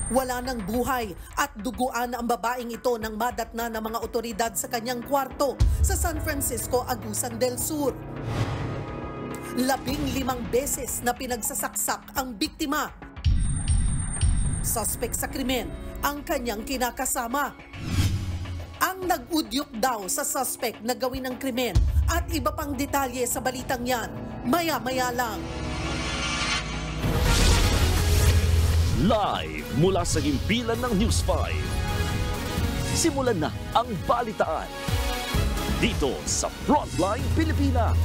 Wala ng buhay at duguan ang babaeng ito nang madatna ng mga otoridad sa kanyang kwarto sa San Francisco, Agusan del Sur. 15 beses na pinagsasaksak ang biktima. Suspect sa krimen ang kanyang kinakasama. Ang nag-udyok daw sa suspect na gawin ng krimen at iba pang detalye sa balitang yan, maya-maya lang. Live mula sa himpilan ng News 5. Simulan na ang balitaan dito sa Frontline Pilipinas.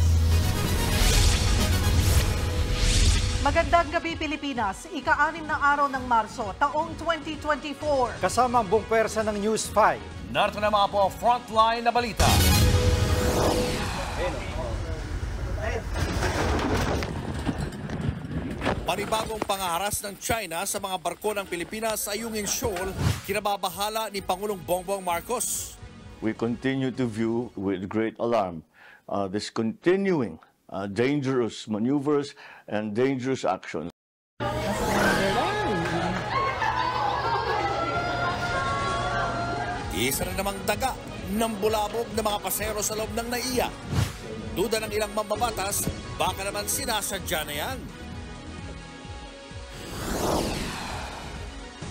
Magandang gabi Pilipinas, ika-6 na araw ng Marso, taong 2024. Kasama ang buong pwersa ng News 5. Narito na mga po ang Frontline na balita. Panibagong pangaharas ng China sa mga barko ng Pilipinas sa Ayungin Shoal, kinababahala ni Pangulong Bongbong Marcos. We continue to view with great alarm this continuing dangerous maneuvers and dangerous actions. Isa na namang daga ng bulabog ng mga pasero sa loob ng NAIA. Duda ng ilang mambabatas, baka naman sinasadya na yan.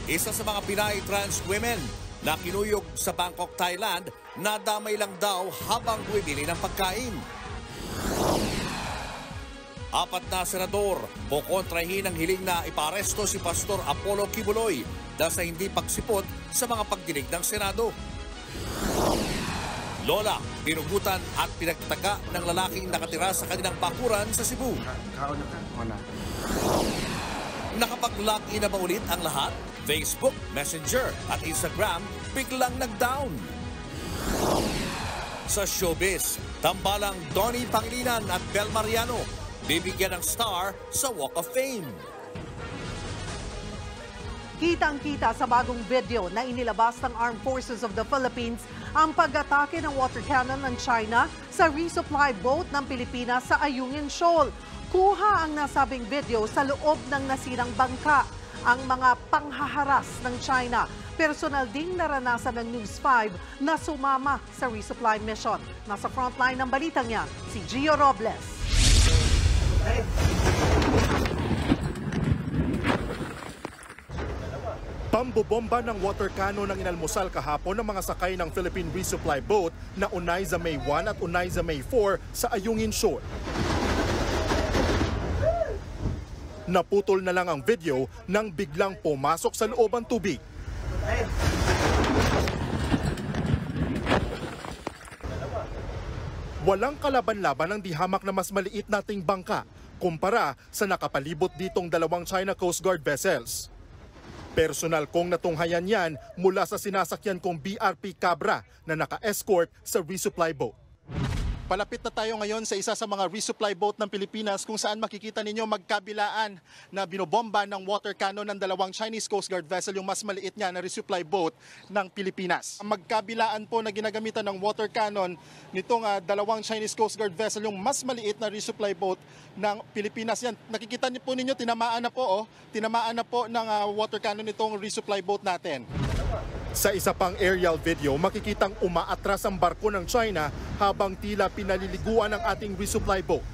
Isa sa mga Pinay trans women na kinuyog sa Bangkok, Thailand, nadamay lang daw habang bumibili ng pagkain. 4 na senador kukontrahin ang hiling na iparesto si Pastor Apollo Kibuloy dahil sa hindi pagsipot sa mga pagdinig ng Senado. Lola, pinugutan at pinagtaga ng lalaking nakatira sa kanilang bakuran sa Cebu. Nakapag-login na ba ulit ang lahat? Facebook, Messenger at Instagram biglang nag-down. Sa showbiz, tambalang Donnie Pangilinan at Bel Mariano bibigyan ng star sa Walk of Fame. Kitang-kita sa bagong video na inilabas ng Armed Forces of the Philippines ang pag-atake ng water cannon ng China sa resupply boat ng Pilipinas sa Ayungin Shoal. Kuha ang nasabing video sa loob ng nasirang bangka. Ang mga panghaharas ng China, personal ding naranasan ng News 5 na sumama sa resupply mission. Nasa frontline ng balitang niya, si Gio Robles. Pambobomba ng water cannon ang inalmusal kahapon ng mga sakay ng Philippine resupply boat na Unayza May 1 at Unayza May 4 sa Ayungin Shoal. Naputol na lang ang video nang biglang pumasok sa loob ang tubig. Walang kalaban-laban ang dihamak na mas maliit nating bangka kumpara sa nakapalibot ditong 2 China Coast Guard vessels. Personal kong natunghayan yan mula sa sinasakyan kong BRP Cabra na naka-escort sa resupply boat. Palapit na tayo ngayon sa isa sa mga resupply boat ng Pilipinas kung saan makikita ninyo magkabilaan na binobomba ng water cannon ng 2 Chinese Coast Guard vessel, yung mas maliit niya na resupply boat ng Pilipinas. Ang magkabilaan po na ginagamitan ng water cannon nitong 2 Chinese Coast Guard vessel, yung mas maliit na resupply boat ng Pilipinas. Yan, nakikita niyo po ninyo, tinamaan na po ng water cannon itong resupply boat natin. Sa isa pang aerial video, makikitang umaatras ang barko ng China habang tila pinaliliguan ang ating resupply boat.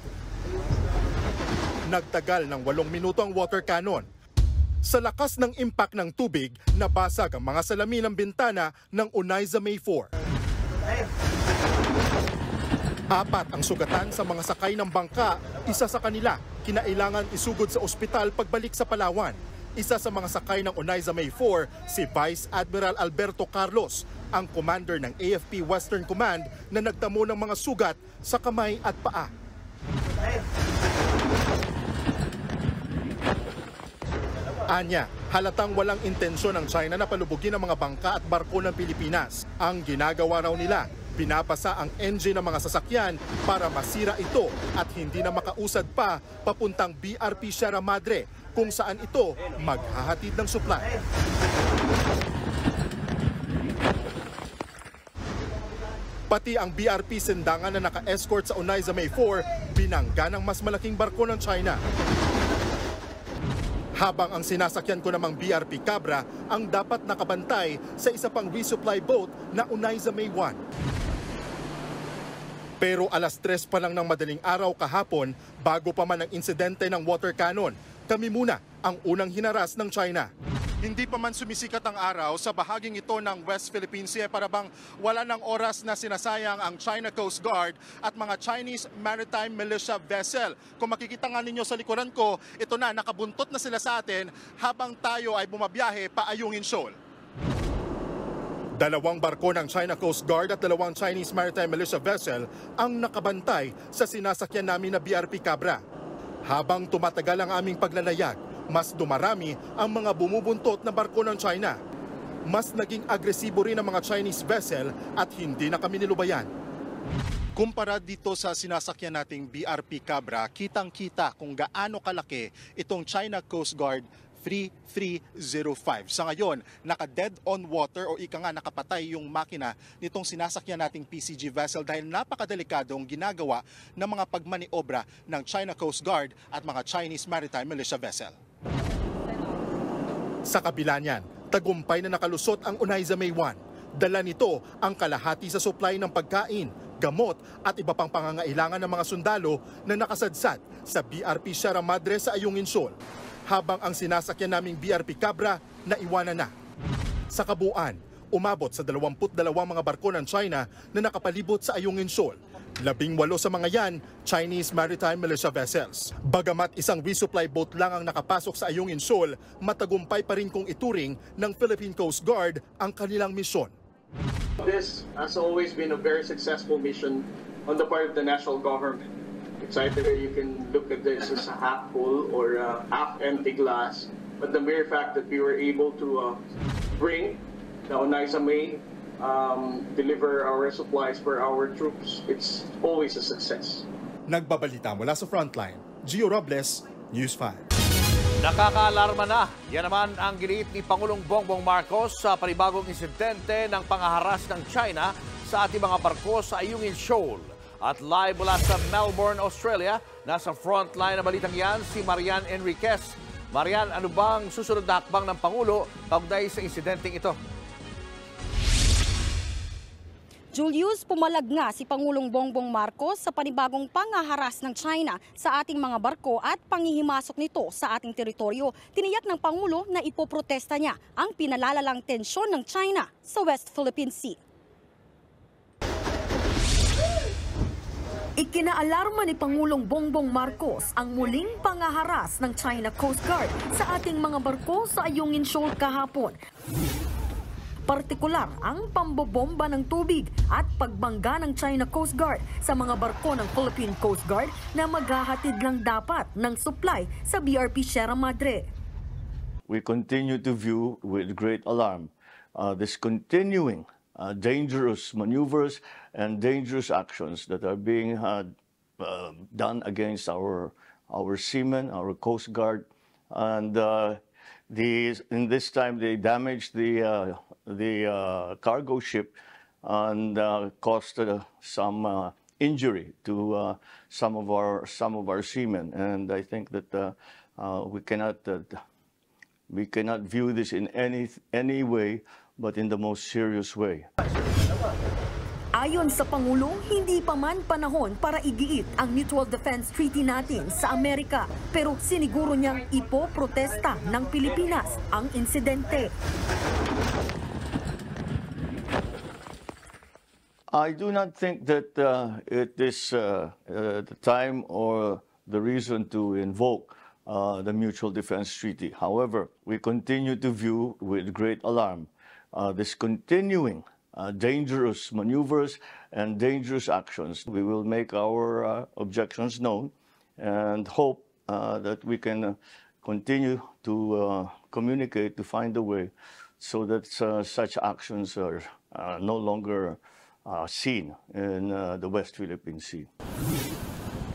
Nagtagal ng 8 minuto ang water cannon. Sa lakas ng impact ng tubig, nabasag ang mga salamin ng bintana ng Unayza May 4. 4 ang sugatan sa mga sakay ng bangka, isa sa kanila kinailangan isugod sa ospital pagbalik sa Palawan. Isa sa mga sakay ng Unayza May 4, si Vice Admiral Alberto Carlos, ang commander ng AFP Western Command na nagtamo ng mga sugat sa kamay at paa. Anya, halatang walang intensyon ng China na palubugin ang mga bangka at barko ng Pilipinas. Ang ginagawa raw nila, pinapasa ang engine ng mga sasakyan para masira ito at hindi na makausad pa papuntang BRP Sierra Madre, kung saan ito maghahatid ng supply. Pati ang BRP Sendangan na naka-escort sa Unayza May 4, binangga ng mas malaking barko ng China. Habang ang sinasakyan ko namang BRP Cabra ang dapat nakabantay sa isa pang resupply boat na unay sa May 1. Pero alas 3 pa lang ng madaling araw kahapon, bago pa man ang insidente ng water cannon, kami muna ang unang hinaras ng China. Hindi pa man sumisikat ang araw sa bahaging ito ng West Philippine Sea, para bang wala ng oras na sinasayang ang China Coast Guard at mga Chinese Maritime Militia vessel. Kung makikita nga ninyo sa likuran ko, ito na, nakabuntot na sila sa atin habang tayo ay bumabiyahe pa Ayungin Shoal. Dalawang barko ng China Coast Guard at dalawang Chinese Maritime Militia vessel ang nakabantay sa sinasakyan namin na BRP Cabra. Habang tumatagal ang aming paglalayag, mas dumarami ang mga bumubuntot na barko ng China. Mas naging agresibo rin ang mga Chinese vessel at hindi na kami nilubayan. Kumpara dito sa sinasakyan nating BRP Cabra, kitang-kita kung gaano kalaki itong China Coast Guard 3305. Sa ngayon, naka-dead on water o ika nga nakapatay yung makina nitong sinasakyan nating PCG vessel dahil napakadelikadong ginagawa ng mga pagmaniobra ng China Coast Guard at mga Chinese Maritime Militia vessel. Sa kabila niyan, tagumpay na nakalusot ang Unayza May 1. Dala nito ang kalahati sa supply ng pagkain, gamot at iba pang pangangailangan ng mga sundalo na nakasadsad sa BRP Sierra Madre sa Ayungin Shoal, habang ang sinasakyan naming BRP Cabra naiwanan na. Sa kabuuan, umabot sa 22 mga barko ng China na nakapalibot sa Ayungin Shoal. 18 sa mga yan, Chinese Maritime Militia vessels. Bagamat isang resupply boat lang ang nakapasok sa Ayungin Shoal, matagumpay pa rin kung ituring ng Philippine Coast Guard ang kanilang misyon. This has always been a very successful mission on the part of the national government. It's either you can look at this as a half full or a half empty glass, but the mere fact that we were able to bring the Unayza May, deliver our supplies for our troops, it's always a success. Nagbabalita mula sa Frontline, Gio Robles, News 5. Nakakaalarma na. Yan naman ang giniit ni Pangulong Bongbong Marcos sa panibagong insidente ng pangaharas ng China sa ating mga barko sa Ayungin Shoal. At live mula sa Melbourne, Australia, nasa frontline na balitang yan si Marian Enriquez. Marian, ano bang susunod na hakbang ng Pangulo kaugnay sa insidenteng ito? Julius, pumalag nga si Pangulong Bongbong Marcos sa panibagong pangaharas ng China sa ating mga barko at panghihimasok nito sa ating teritoryo. Tiniyak ng Pangulo na ipoprotesta niya ang pinalalalang tensyon ng China sa West Philippine Sea. Ikinaalarma ni Pangulong Bongbong Marcos ang muling pangaharas ng China Coast Guard sa ating mga barko sa Ayungin Shoal kahapon. Partikular ang pambobomba ng tubig at pagbangga ng China Coast Guard sa mga barko ng Philippine Coast Guard na maghahatid lang dapat ng supply sa BRP Sierra Madre. We continue to view with great alarm this continuing dangerous maneuvers and dangerous actions that are being done against our seamen, our Coast Guard, and in this time they damaged the cargo ship and caused some injury to some of our seamen, and I think that we cannot view this in any way but in the most serious way. Ayon sa Pangulo, hindi pa man panahon para igiit ang Mutual Defense Treaty natin sa Amerika. Pero siniguro niyang ipoprotesta ng Pilipinas ang insidente. I do not think that it is the time or the reason to invoke the Mutual Defense Treaty. However, we continue to view with great alarm this continuing dangerous maneuvers and dangerous actions. We will make our objections known and hope that we can continue to communicate to find a way so that such actions are no longer seen in the West Philippine Sea.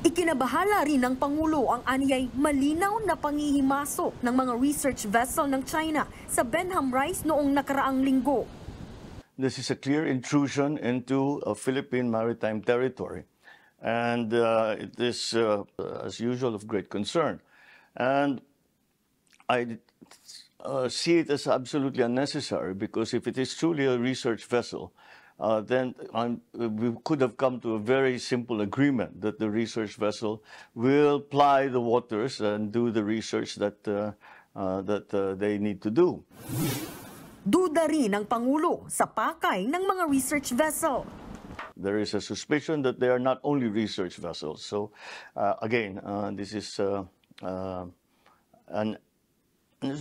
Ikinabahala rin ng Pangulo ang anyay malinaw na panghihimasok ng mga research vessel ng China sa Benham Rice noong nakaraang linggo. This is a clear intrusion into Philippine maritime territory, and it is, as usual, of great concern. And I see it as absolutely unnecessary, because if it is truly a research vessel, then we could have come to a very simple agreement that the research vessel will ply the waters and do the research that they need to do. Duda rin ng Pangulo sa pakay ng mga research vessel. There is a suspicion that they are not only research vessels. So again, this is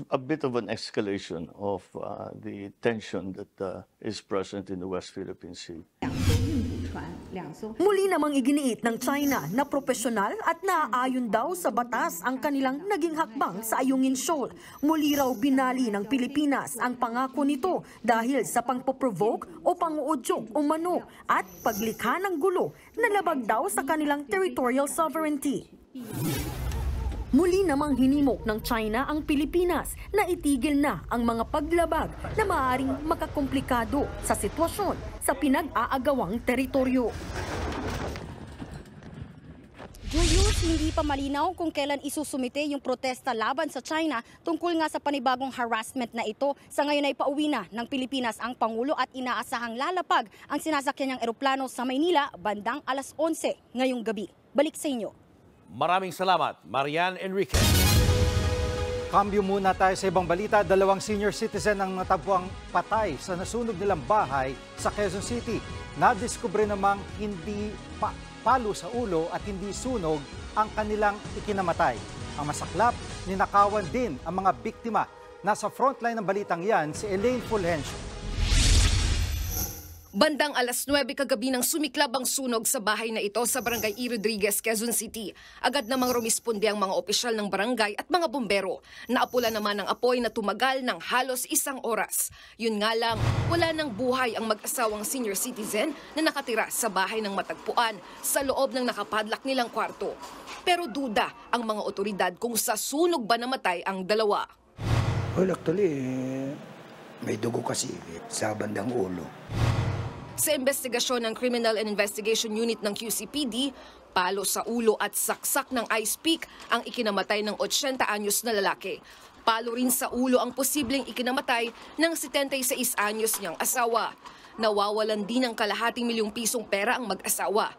a bit of an escalation of the tension that is present in the West Philippine Sea. Muli namang iginiit ng China na profesional at naaayon daw sa batas ang kanilang naging hakbang sa Ayungin Shoal. Muli raw binali ng Pilipinas ang pangako nito dahil sa pangpoprovoke o panguudyok umano at paglikha ng gulo na labag daw sa kanilang territorial sovereignty. Muli namang hinimok ng China ang Pilipinas na itigil na ang mga paglabag na maaaring makakomplikado sa sitwasyon sa pinag-aagawang teritoryo. Julius, hindi pa malinaw kung kailan isusumite yung protesta laban sa China tungkol nga sa panibagong harassment na ito. Sa ngayon ay pauwi na ng Pilipinas ang Pangulo at inaasahang lalapag ang sinasakyan niyang eroplano sa Maynila bandang alas 11 ngayong gabi. Balik sa inyo. Maraming salamat, Marian Enriquez. Kambyo muna tayo sa ibang balita. 2 senior citizen ang natagpuang patay sa nasunog nilang bahay sa Quezon City. Nadiskubre namang hindi palo sa ulo at hindi sunog ang kanilang ikinamatay. Ang masaklap, ninakawan din ang mga biktima. Nasa frontline ng balitang yan si Elaine Fulgencio. Bandang alas 9 kagabi nang sumiklab ang sunog sa bahay na ito sa Barangay E. Rodriguez, Quezon City. Agad namang rumisponde ang mga opisyal ng barangay at mga bumbero. Naapula naman ang apoy na tumagal ng halos 1 oras. Yun nga lang, wala nang buhay ang mag-asawang senior citizen na nakatira sa bahay ng matagpuan sa loob ng nakapadlak nilang kwarto. Pero duda ang mga otoridad kung sa sunog ba namatay ang dalawa. Well, actually, may dugo kasi sa bandang ulo. Sa investigasyon ng Criminal and Investigation Unit ng QCPD, palo sa ulo at saksak ng ice pick ang ikinamatay ng 80 anyos na lalaki. Palo rin sa ulo ang posibleng ikinamatay ng 76 anyos niyang asawa. Nawawalan din ng ₱250,000 pera ang mag-asawa.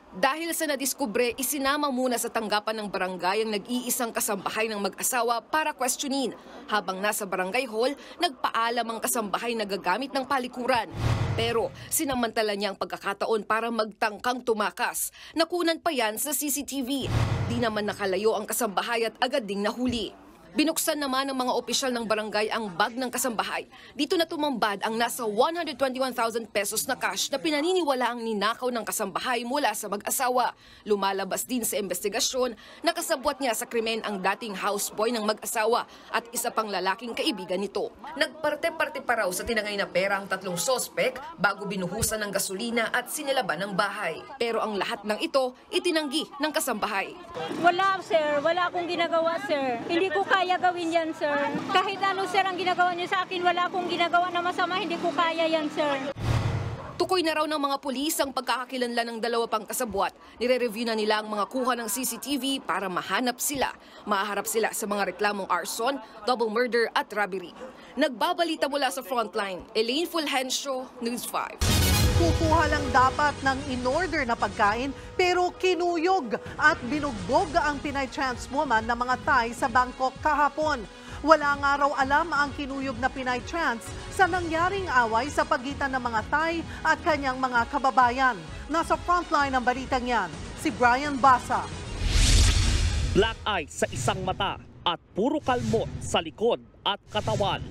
Dahil sa nadiskubre, isinama muna sa tanggapan ng barangay ang nag-iisang kasambahay ng mag-asawa para questionin. Habang nasa barangay hall, nagpaalam ang kasambahay na gagamit ng palikuran. Pero sinamantala niya ang pagkakataon para magtangkang tumakas. Nakunan pa yan sa CCTV. Di naman nakalayo ang kasambahay at agad ding nahuli. Binuksan naman ng mga opisyal ng barangay ang bag ng kasambahay. Dito na tumambad ang nasa 121,000 pesos na cash na pinaniniwala ang ninakaw ng kasambahay mula sa mag-asawa. Lumalabas din sa investigasyon na kasabwat niya sa krimen ang dating houseboy ng mag-asawa at isa pang lalaking kaibigan nito. Nagparte-parte pa raw sa tinangay na pera ang 3 sospek bago binuhusan ng gasolina at sinilaban ng bahay. Pero ang lahat ng ito itinanggi ng kasambahay. Wala sir, wala akong ginagawa sir. Hindi ko kaya gawin yan, sir. Kahit ano, sir, ang ginagawa niyo sa akin, wala akong ginagawa na masama, hindi ko kaya yan, sir. Tukoy na raw ng mga pulis ang pagkakakilanlan ng 2 pang kasabwat. Nire-review na nila ang mga kuha ng CCTV para mahanap sila. Mahaharap sila sa mga reklamong arson, double murder at robbery. Nagbabalita mula sa frontline, Elaine Fulgencio, News 5. Kukuha lang dapat ng in-order na pagkain pero kinuyog at binugbog ang Pinay trans woman na mga Thai sa Bangkok kahapon. Wala nga raw alam ang kinuyog na Pinay trans sa nangyaring away sa pagitan ng mga Thai at kanyang mga kababayan. Nasa frontline ng balitang yan, si Brian Basa. Black eye sa isang mata at puro kalmot sa likod at katawan.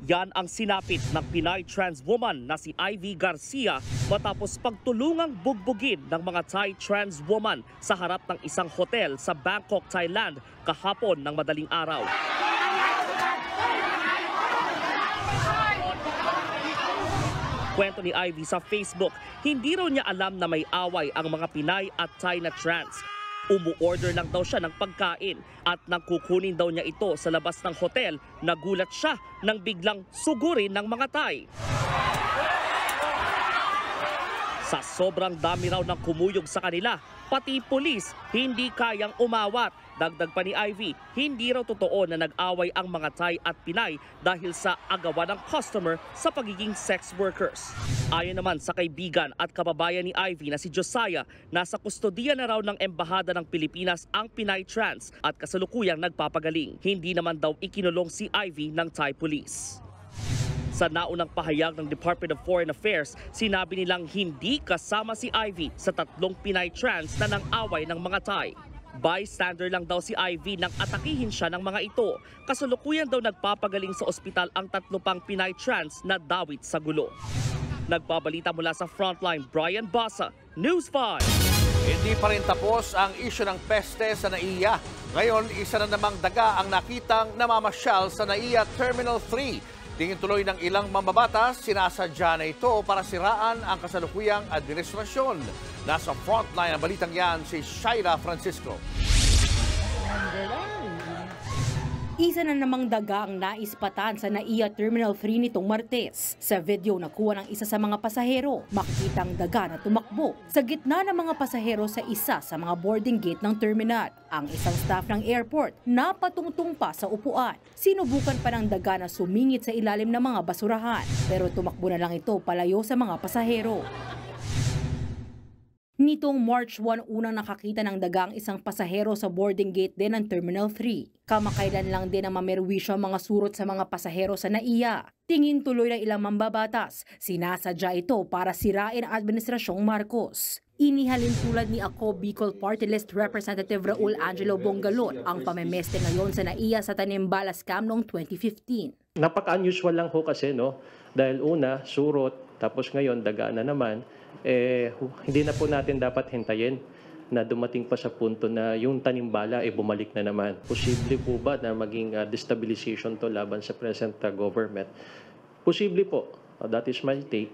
Yan ang sinapit ng Pinay trans woman na si Ivy Garcia matapos pagtulungang bugbugin ng mga Thai trans woman sa harap ng isang hotel sa Bangkok, Thailand kahapon ng madaling araw. Kwento ni Ivy sa Facebook, hindi raw niya alam na may away ang mga Pinay at Thai na trans. Umu-order lang daw siya ng pagkain at nang kukunin daw niya ito sa labas ng hotel, nagulat siya nang biglang sugurin ng mga Thai. Sa sobrang dami raw ng kumuyog sa kanila, pati pulis hindi kayang umawat. Dagdag pa ni Ivy, hindi raw totoo na nag-away ang mga Thai at Pinay dahil sa agawan ng customer sa pagiging sex workers. Ayon naman sa kaibigan at kababayan ni Ivy na si Josiah, nasa kustodiya na raw ng Embahada ng Pilipinas ang Pinay Trans at kasalukuyang nagpapagaling. Hindi naman daw ikinulong si Ivy ng Thai police. Sa naunang pahayag ng Department of Foreign Affairs, sinabi nilang hindi kasama si Ivy sa 3 Pinay Trans na nang-away ng mga Thai. Bystander lang daw si Ivy nang atakihin siya ng mga ito. Kasalukuyan daw nagpapagaling sa ospital ang 3 pang Pinay Trans na dawit sa gulo. Nagbabalita mula sa Frontline, Brian Basa, News 5. Hindi pa rin tapos ang isyu ng peste sa NAIA. Ngayon, isa na namang daga ang nakitang namamasyal sa NAIA Terminal 3. Tingin tuloy ng ilang mambabatas, sinasadya na ito para siraan ang kasalukuyang administrasyon. Nasa frontline ang balitang yan si Shaira Francisco. Isa na namang daga ang naispatan sa NAIA Terminal 3 nitong Martes. Sa video nakuha ng isa sa mga pasahero, makikita ang daga na tumakbo sa gitna ng mga pasahero sa isa sa mga boarding gate ng terminal. Ang isang staff ng airport napatungtong pa sa upuan. Sinubukan pa ng daga na sumingit sa ilalim ng mga basurahan, pero tumakbo na lang ito palayo sa mga pasahero. Nitong March 1, unang nakakita ng dagang isang pasahero sa boarding gate din ng Terminal 3. Kamakailan lang din ang mamerwisyo ang mga surot sa mga pasahero sa NAIA. Tingin tuloy ng ilang mambabatas, sinasadya ito para sirain ang Administrasyong Marcos. Inihalin tulad ni Ako Bicol Party List Representative Raul Angelo Bongalon ang pamemeste ngayon sa NAIA sa Tanimbala scam noong 2015. Napaka-unusual lang ho kasi, no? Dahil una, surot, tapos ngayon daga na naman. Hindi na po natin dapat hintayin na dumating pa sa punto na yung Tanimbala bumalik na naman. Posible po ba na maging destabilization to laban sa present government? Posible po. That is my take.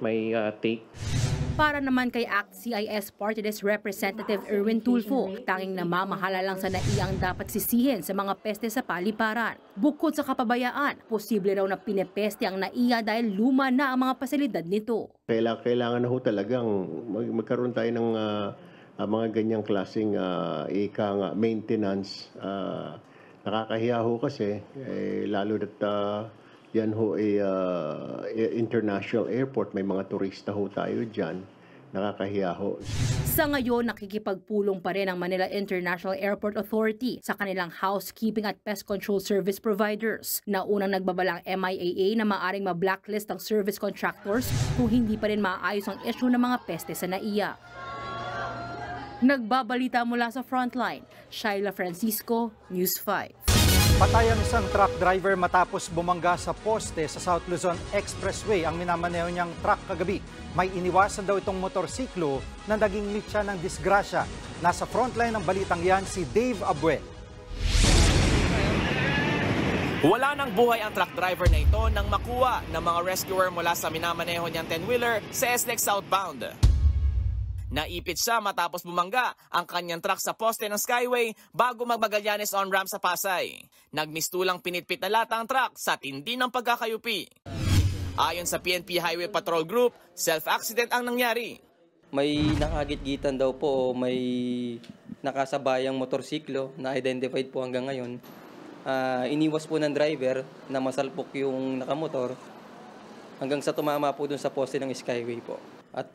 Para naman kay ACT-CIS Party List Representative Erwin Tulfo, tanging namamahala lang sa NAIA ang dapat sisihin sa mga peste sa paliparan. Bukod sa kapabayaan, posible raw na pinepeste ang NAIA dahil luma na ang mga pasilidad nito. Kailangan na ho talagang magkaroon tayo ng mga ganyang klaseng maintenance. Nakakahiya ho kasi, lalo na yan ho international airport, may mga turista ho tayo dyan. Nakakahiya ho. Sa ngayon, nakikipagpulong pa rin ang Manila International Airport Authority sa kanilang housekeeping at pest control service providers. Naunang nagbabalang MIAA na maaring ma-blacklist ang service contractors kung hindi pa rin maayos ang issue ng mga peste sa NAIA. Nagbabalita mula sa Frontline, Shaila Francisco, News 5. Patay ang isang truck driver matapos bumangga sa poste sa South Luzon Expressway ang minamaneho niyang truck kagabi. May iniwasan daw itong motorsiklo na naging mitya ng disgrasya. Nasa frontline ng balitang yan si Dave Abuel. Wala nang buhay ang truck driver na ito nang makuha ng mga rescuer mula sa minamaneho niyang 10-wheeler sa SLEX southbound. Naipit siya matapos bumangga ang kanyang truck sa poste ng Skyway bago magmagallanes on-ramp sa Pasay. Nagmistulang pinitpit na lata ang truck sa tindi ng pagkakayupi. Ayon sa PNP Highway Patrol Group, self-accident ang nangyari. May nakagit-gitan daw po, may nakasabayang motorsiklo na identified po hanggang ngayon. Iniwas po ng driver na masalpok yung nakamotor hanggang sa tumama po dun sa poste ng Skyway po. At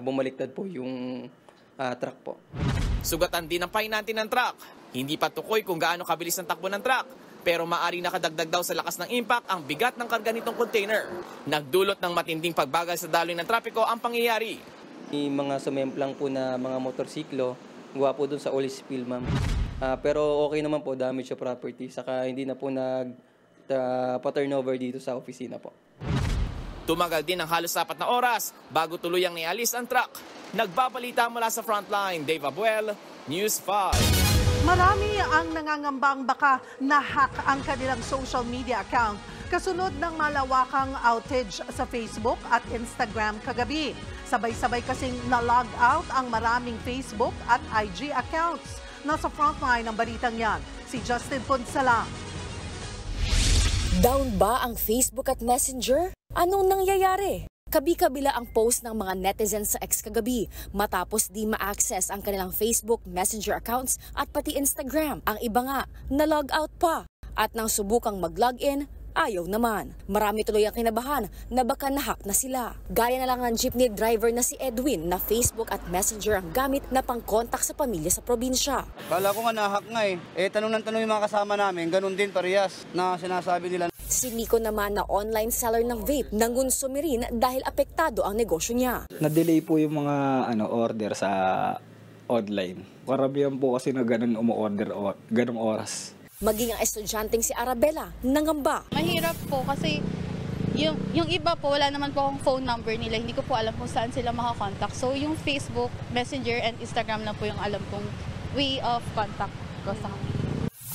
bumaliktad po yung truck po. Sugatan din ang pahinanti ng truck. Hindi pa tukoy kung gaano kabilis ang takbo ng truck, pero maari nakadagdag daw sa lakas ng impact ang bigat ng karga nitong container. Nagdulot ng matinding pagbagal sa daloy ng trapiko ang pangyayari. Yung mga sumemplang po na mga motorsiklo, gawa po dun sa oil spill, ma'am. Pero okay naman po, damage sa property, saka hindi na po pa-turnover dito sa opisina po. Tumagal din ng halos 4 na oras bago tuluyang nialis ang truck. Nagbabalita mula sa Frontline, Dave Abuel, News 5. Marami ang nangangambang baka na-hack ang kanilang social media account kasunod ng malawakang outage sa Facebook at Instagram kagabi. Sabay-sabay kasing na-log out ang maraming Facebook at IG accounts. Nasa Frontline ang balitang yan, si Justin Ponsalang. Down ba ang Facebook at Messenger? Anong nangyayari? Kabi-kabila ang post ng mga netizens sa X kagabi matapos di ma-access ang kanilang Facebook, Messenger accounts at pati Instagram. Ang iba nga, na-log out pa. At nang subukang mag-login, ayaw naman. Marami tuloy ang kinabahan na baka nahack na sila. Gaya na lang ng jeepney driver na si Edwin na Facebook at Messenger ang gamit na pang-contact sa pamilya sa probinsya. Kala ko nga nahack nga tanong ng tanong yung mga kasama namin, ganun din parehas na sinasabi nila. Si Miko naman na online seller ng vape nangunsumi rin dahil apektado ang negosyo niya. Na-delay po yung mga order sa online. Karamihan po kasi na ganun umu-order ganung oras. Maging ang estudyanteng si Arabella nangamba. Mahirap po kasi yung iba po wala naman po akong phone number nila. Hindi ko po alam kung saan sila makakontakt. So yung Facebook, Messenger and Instagram na po yung alam kong way of contact ko sa kanila.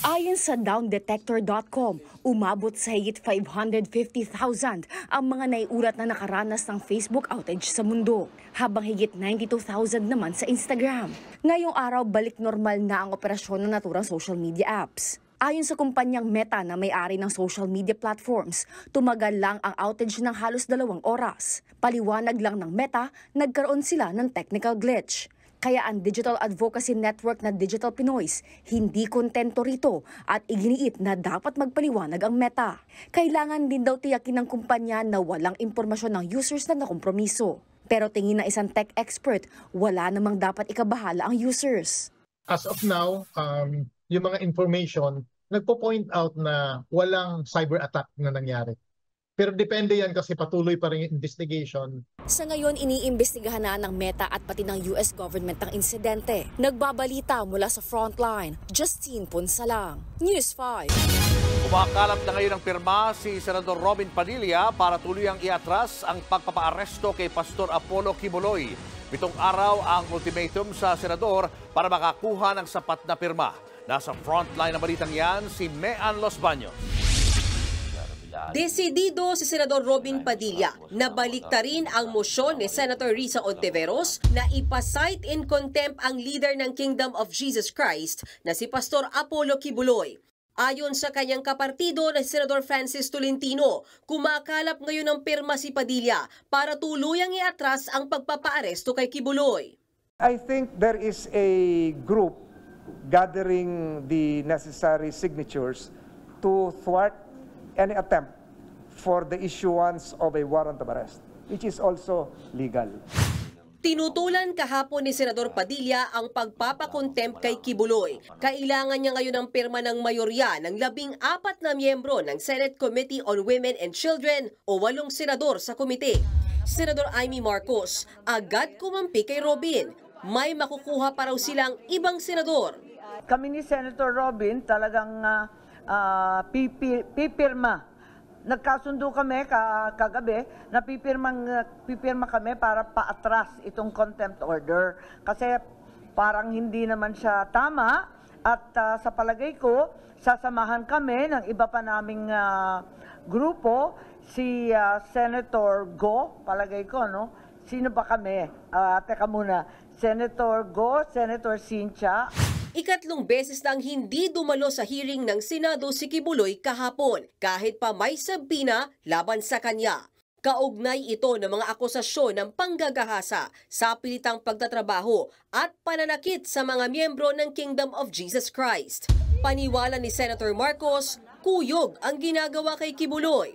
Ayon sa downdetector.com, umabot sa higit 550,000 ang mga naiulat na nakaranas ng Facebook outage sa mundo, habang higit 92,000 naman sa Instagram. Ngayong araw, balik normal na ang operasyon ng naturang social media apps. Ayon sa kumpanyang Meta na may-ari ng social media platforms, tumagal lang ang outage ng halos 2 oras. Paliwanag lang ng Meta, nagkaroon sila ng technical glitch. Kaya ang digital advocacy network na Digital Pinoys hindi kontento rito at iginiit na dapat magpaliwanag ang Meta. Kailangan din daw tiyakin ng kumpanya na walang impormasyon ng users na nakompromiso. Pero tingin ng isang tech expert, wala namang dapat ikabahala ang users. As of now, yung mga information, nagpo-point out na walang cyber attack na nangyari. Pero depende yan kasi patuloy pa rin yung investigation. Sa ngayon, iniimbestigahan na ng Meta at pati ng US government ang insidente. Nagbabalita mula sa frontline, Justine Punsalang, News 5. Kumakalap na ngayon ang pirma si Senador Robin Padilla para tuluyang iatras ang pagpapaaresto kay Pastor Apollo Kibuloy. 7 araw ang ultimatum sa senador para makakuha ng sapat na pirma. Nasa frontline na balitang yan si Mean Los Baños. Desidido si Senador Robin Padilla na baliktarin ang mosyon ni Senator Risa Ontiveros na ipasight in contempt ang leader ng Kingdom of Jesus Christ na si Pastor Apollo Kibuloy. Ayon sa kanyang kapartido na si Senador Francis Tolentino, kumakalap ngayon ng pirma si Padilla para tuluyang iatras ang pagpapaaresto kay Kibuloy. I think there is a group gathering the necessary signatures to thwart any attempt for the issuance of a warrant of arrest, which is also legal. Tinutulan kahapon ni Senador Padilla ang pagpapakontempt kay Kibuloy. Kailangan niya ngayon ng pirma ng mayorya ng 14 na miyembro ng Senate Committee on Women and Children o 8 senador sa komite. Senador Amy Marcos agad kumampi kay Robin. May makukuha pa raw silang ibang senador. Kami ni Senator Robin talagang pipirma. Nagkasundo kami kagabi na pipirma kami para paatras itong contempt order. Kasi parang hindi naman siya tama at sa palagay ko, sasamahan kami ng iba pa naming grupo, si Senator Go, palagay ko, no? Sino ba kami? Teka muna, Senator Go, Senator Cynthia. Ikatlong beses nang hindi dumalo sa hearing ng Senado si Kibuloy kahapon kahit pa may sabina laban sa kanya. Kaugnay ito ng mga akusasyon ng panggagahasa sa pilitang pagtatrabaho at pananakit sa mga miyembro ng Kingdom of Jesus Christ. Paniwala ni Senator Marcos, kuyog ang ginagawa kay Kibuloy.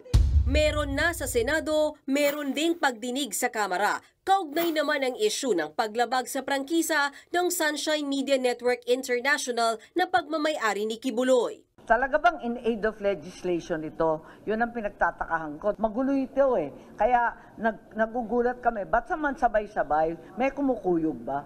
Meron na sa Senado, meron ding pagdinig sa Kamara. Kaugnay naman ang issue ng paglabag sa prangkisa ng Sunshine Media Network International na pagmamay-ari ni Kibuloy. Talaga bang in aid of legislation ito? Yun ang pinagtatakahan ko. Magulo ito Kaya nagugulat kami, ba't naman sabay-sabay? May kumukuyog ba?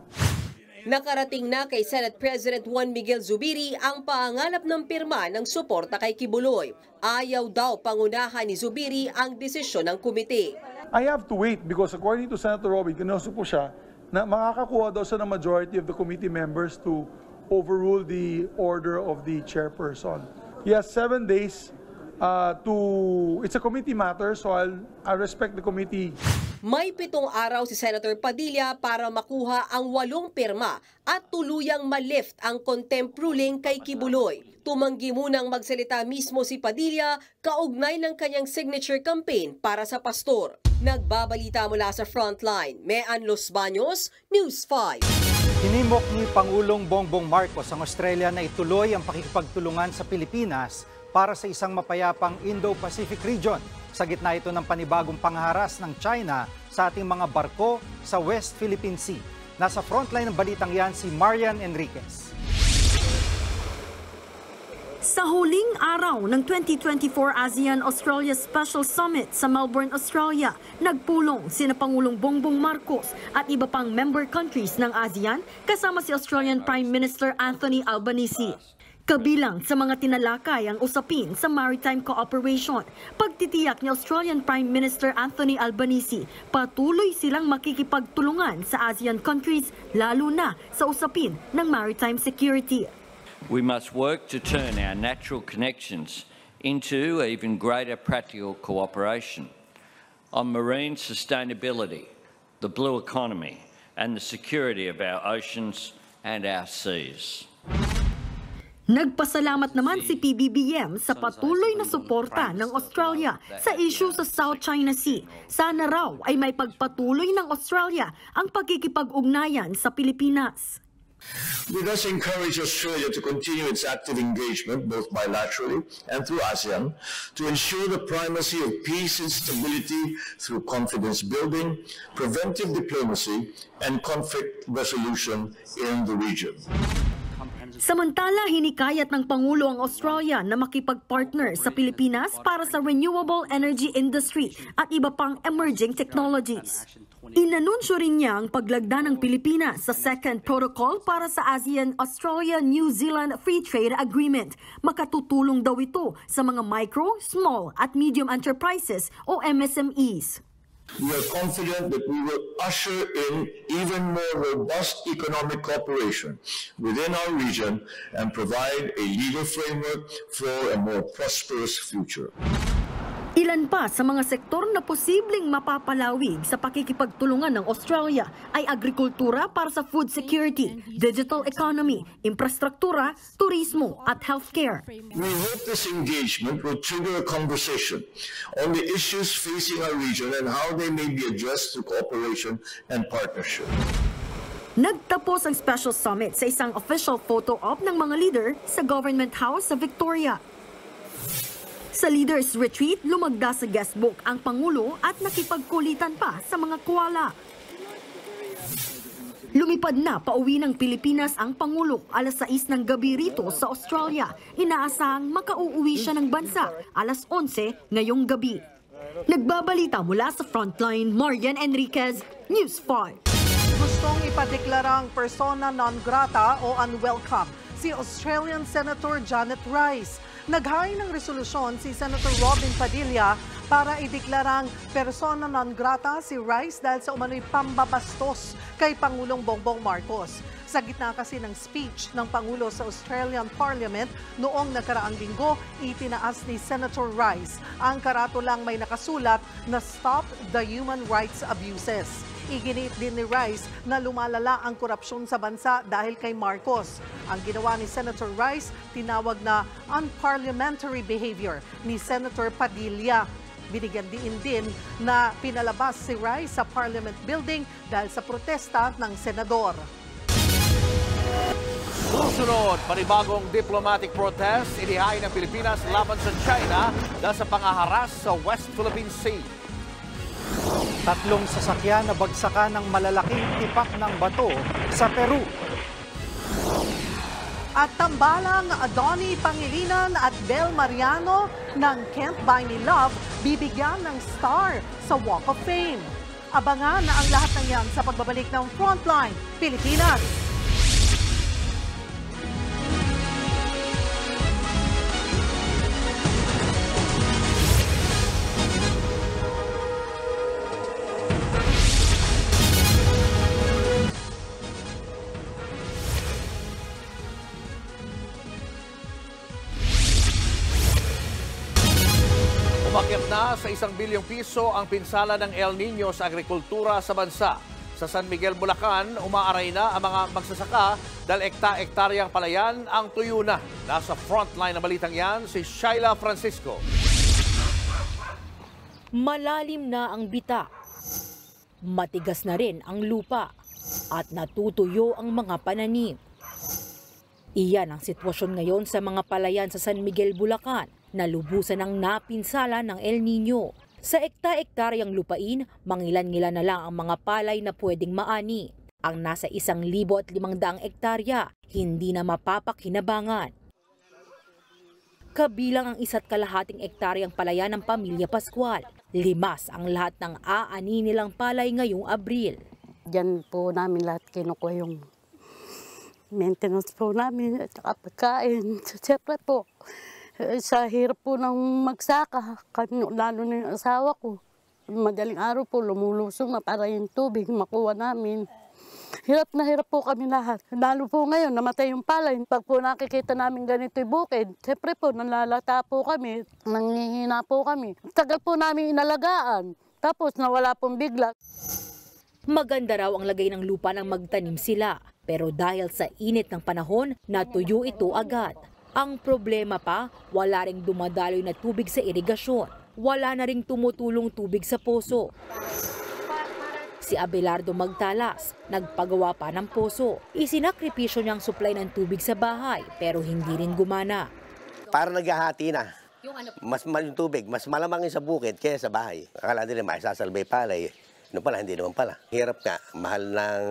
Nakarating na kay Senate President Juan Miguel Zubiri ang panganap ng pirma ng suporta kay Kibuloy. Ayaw daw pangunahan ni Zubiri ang desisyon ng komite. I have to wait because according to Senator Robin, kinoso po siya na makakakuha daw siya ng majority of the committee members to overrule the order of the chairperson. He has 7 days it's a committee matter, so I'll respect the committee. May 7 araw si Senator Padilla para makuha ang 8 pirma at tuluyang malift ang contempt ruling kay Kibuloy. Tumanggi munang magsalita mismo si Padilla kaugnay ng kanyang signature campaign para sa pastor. Nagbabalita mula sa Frontline, Mean Los Baños, News 5. Hinimok ni Pangulong Bongbong Marcos ang Australia na ituloy ang pakikipagtulungan sa Pilipinas para sa isang mapayapang Indo-Pacific region. Sa gitna ito ng panibagong pangharas ng China sa ating mga barko sa West Philippine Sea. Nasa frontline ng balitang yan si Marian Enriquez. Sa huling araw ng 2024 ASEAN-Australia Special Summit sa Melbourne, Australia, nagpulong sina Pangulong Bongbong Marcos at iba pang member countries ng ASEAN kasama si Australian Prime Minister Anthony Albanese. Kabilang sa mga tinalakay ang usapin sa maritime cooperation. Pagtitiyak ni Australian Prime Minister Anthony Albanese, patuloy silang makikipagtulungan sa ASEAN countries lalo na sa usapin ng maritime security. We must work to turn our natural connections into even greater practical cooperation on marine sustainability, the blue economy, and the security of our oceans and our seas. Nagpasalamat naman si PBBM sa patuloy na suporta ng Australia sa issue sa South China Sea. Sana raw ay may pagpatuloy ng Australia ang pagkikipag-ugnayan sa Pilipinas. We thus encourage Australia to continue its active engagement, both bilaterally and through ASEAN, to ensure the primacy of peace and stability through confidence building, preventive diplomacy, and conflict resolution in the region. Samantala, hinikayat ng Pangulo ang Australia na makipag-partner sa Pilipinas para sa renewable energy industry at iba pang emerging technologies. Inanunsyo rin niya ang paglagda ng Pilipinas sa second protocol para sa ASEAN-Australia-New Zealand Free Trade Agreement. Makatutulong daw ito sa mga micro, small at medium enterprises o MSMEs. We are confident that we will usher in even more robust economic cooperation within our region and provide a legal framework for a more prosperous future. Ilan pa sa mga sektor na posibleng mapapalawig sa pakikipagtulungan ng Australia ay agrikultura para sa food security, digital economy, infrastruktura, turismo at healthcare. We hope this engagement will trigger a conversation on the issues facing our region and how they may be addressed through cooperation and partnership. Nagtapos ang special summit sa isang official photo op ng mga leader sa Government House sa Victoria. Sa Leaders Retreat, lumagda sa guestbook ang Pangulo at nakipagkulitan pa sa mga kuwala. Lumipad na pauwi ng Pilipinas ang Pangulo alas 6 ng gabi rito sa Australia. Inaasahang makauuwi siya ng bansa alas 11 ngayong gabi. Nagbabalita mula sa Frontline, Marian Enriquez, News 5. Gustong ipadeklarang persona non grata o unwelcome si Australian Senator Janet Rice. Naghain ng resolusyon si Senator Robin Padilla para ideklarang persona non grata si Rice dahil sa umano'y pambabastos kay Pangulong Bongbong Marcos. Sa gitna kasi ng speech ng Pangulo sa Australian Parliament noong nakaraang linggo, itinaas ni Senator Rice ang karatulang may nakasulat na Stop the Human Rights Abuses. Iginiit din ni Rice na lumalala ang korupsyon sa bansa dahil kay Marcos. Ang ginawa ni Senator Rice, tinawag na unparliamentary behavior ni Senator Padilla. Binigyan din na pinalabas si Rice sa Parliament Building dahil sa protesta ng senador. Susunod, panibagong diplomatic protest, inihain ng Pilipinas laban sa China dahil sa pangaharas sa West Philippine Sea. 3 sasakyan na bagsakan ng malalaking tipak ng bato sa Peru. At tambalang Donnie Pangilinan at Bel Mariano ng Can't Buy Me Love bibigyan ng star sa Walk of Fame. Abangan na ang lahat ng yan sa pagbabalik ng Frontline Pilipinas. Umakyat na sa 1 bilyong piso ang pinsala ng El Nino sa agrikultura sa bansa. Sa San Miguel, Bulacan, umaaray na ang mga magsasaka dahil ekta-ektaryang palayan ang tuyo na. Nasa frontline ng balitang yan si Shaila Francisco. Malalim na ang bita, matigas na rin ang lupa at natutuyo ang mga pananim. Iyan ang sitwasyon ngayon sa mga palayan sa San Miguel, Bulacan na lubusan ng napinsala ng El Nino. Sa ekta-ektaryang lupain, mangilan-ngilan na lang ang mga palay na pwedeng maani. Ang nasa 1,500 ektarya, hindi na mapapakinabangan. Kabilang ang 1,2 ektaryang palayan ng pamilya Pascual. 5 ang lahat ng aani nilang palay ngayong Abril. Diyan po namin lahat kinukuha yung maintenance po namin at saka pagkain. Siyempre po, sa hirap po ng magsaka, lalo na yung asawa ko. Madaling araw po, lumulusong na para yung tubig makuha namin. Hirap na hirap po kami lahat. Lalo po ngayon, namatay yung palay. Pag po nakikita namin ganito yung bukid, siyempre po, nalalata po kami, nanghihina po kami. Tagal po namin inalagaan, tapos nawala pong bigla. Maganda raw ang lagay ng lupa nang magtanim sila. Pero dahil sa init ng panahon, natuyo ito agad. Ang problema pa, wala ring dumadaloy na tubig sa irigasyon. Wala na ring tumutulong tubig sa poso. Si Abelardo Magtalas, nagpagawa pa ng poso. Isinakripisyo niyang supply ng tubig sa bahay, pero hindi rin gumana. Para naghahati na. Yung tubig, mas malamangin sa bukid kaya sa bahay. Akala nila maisasalbay palay. Noon pala, hindi naman pala. Hirap nga, mahal ng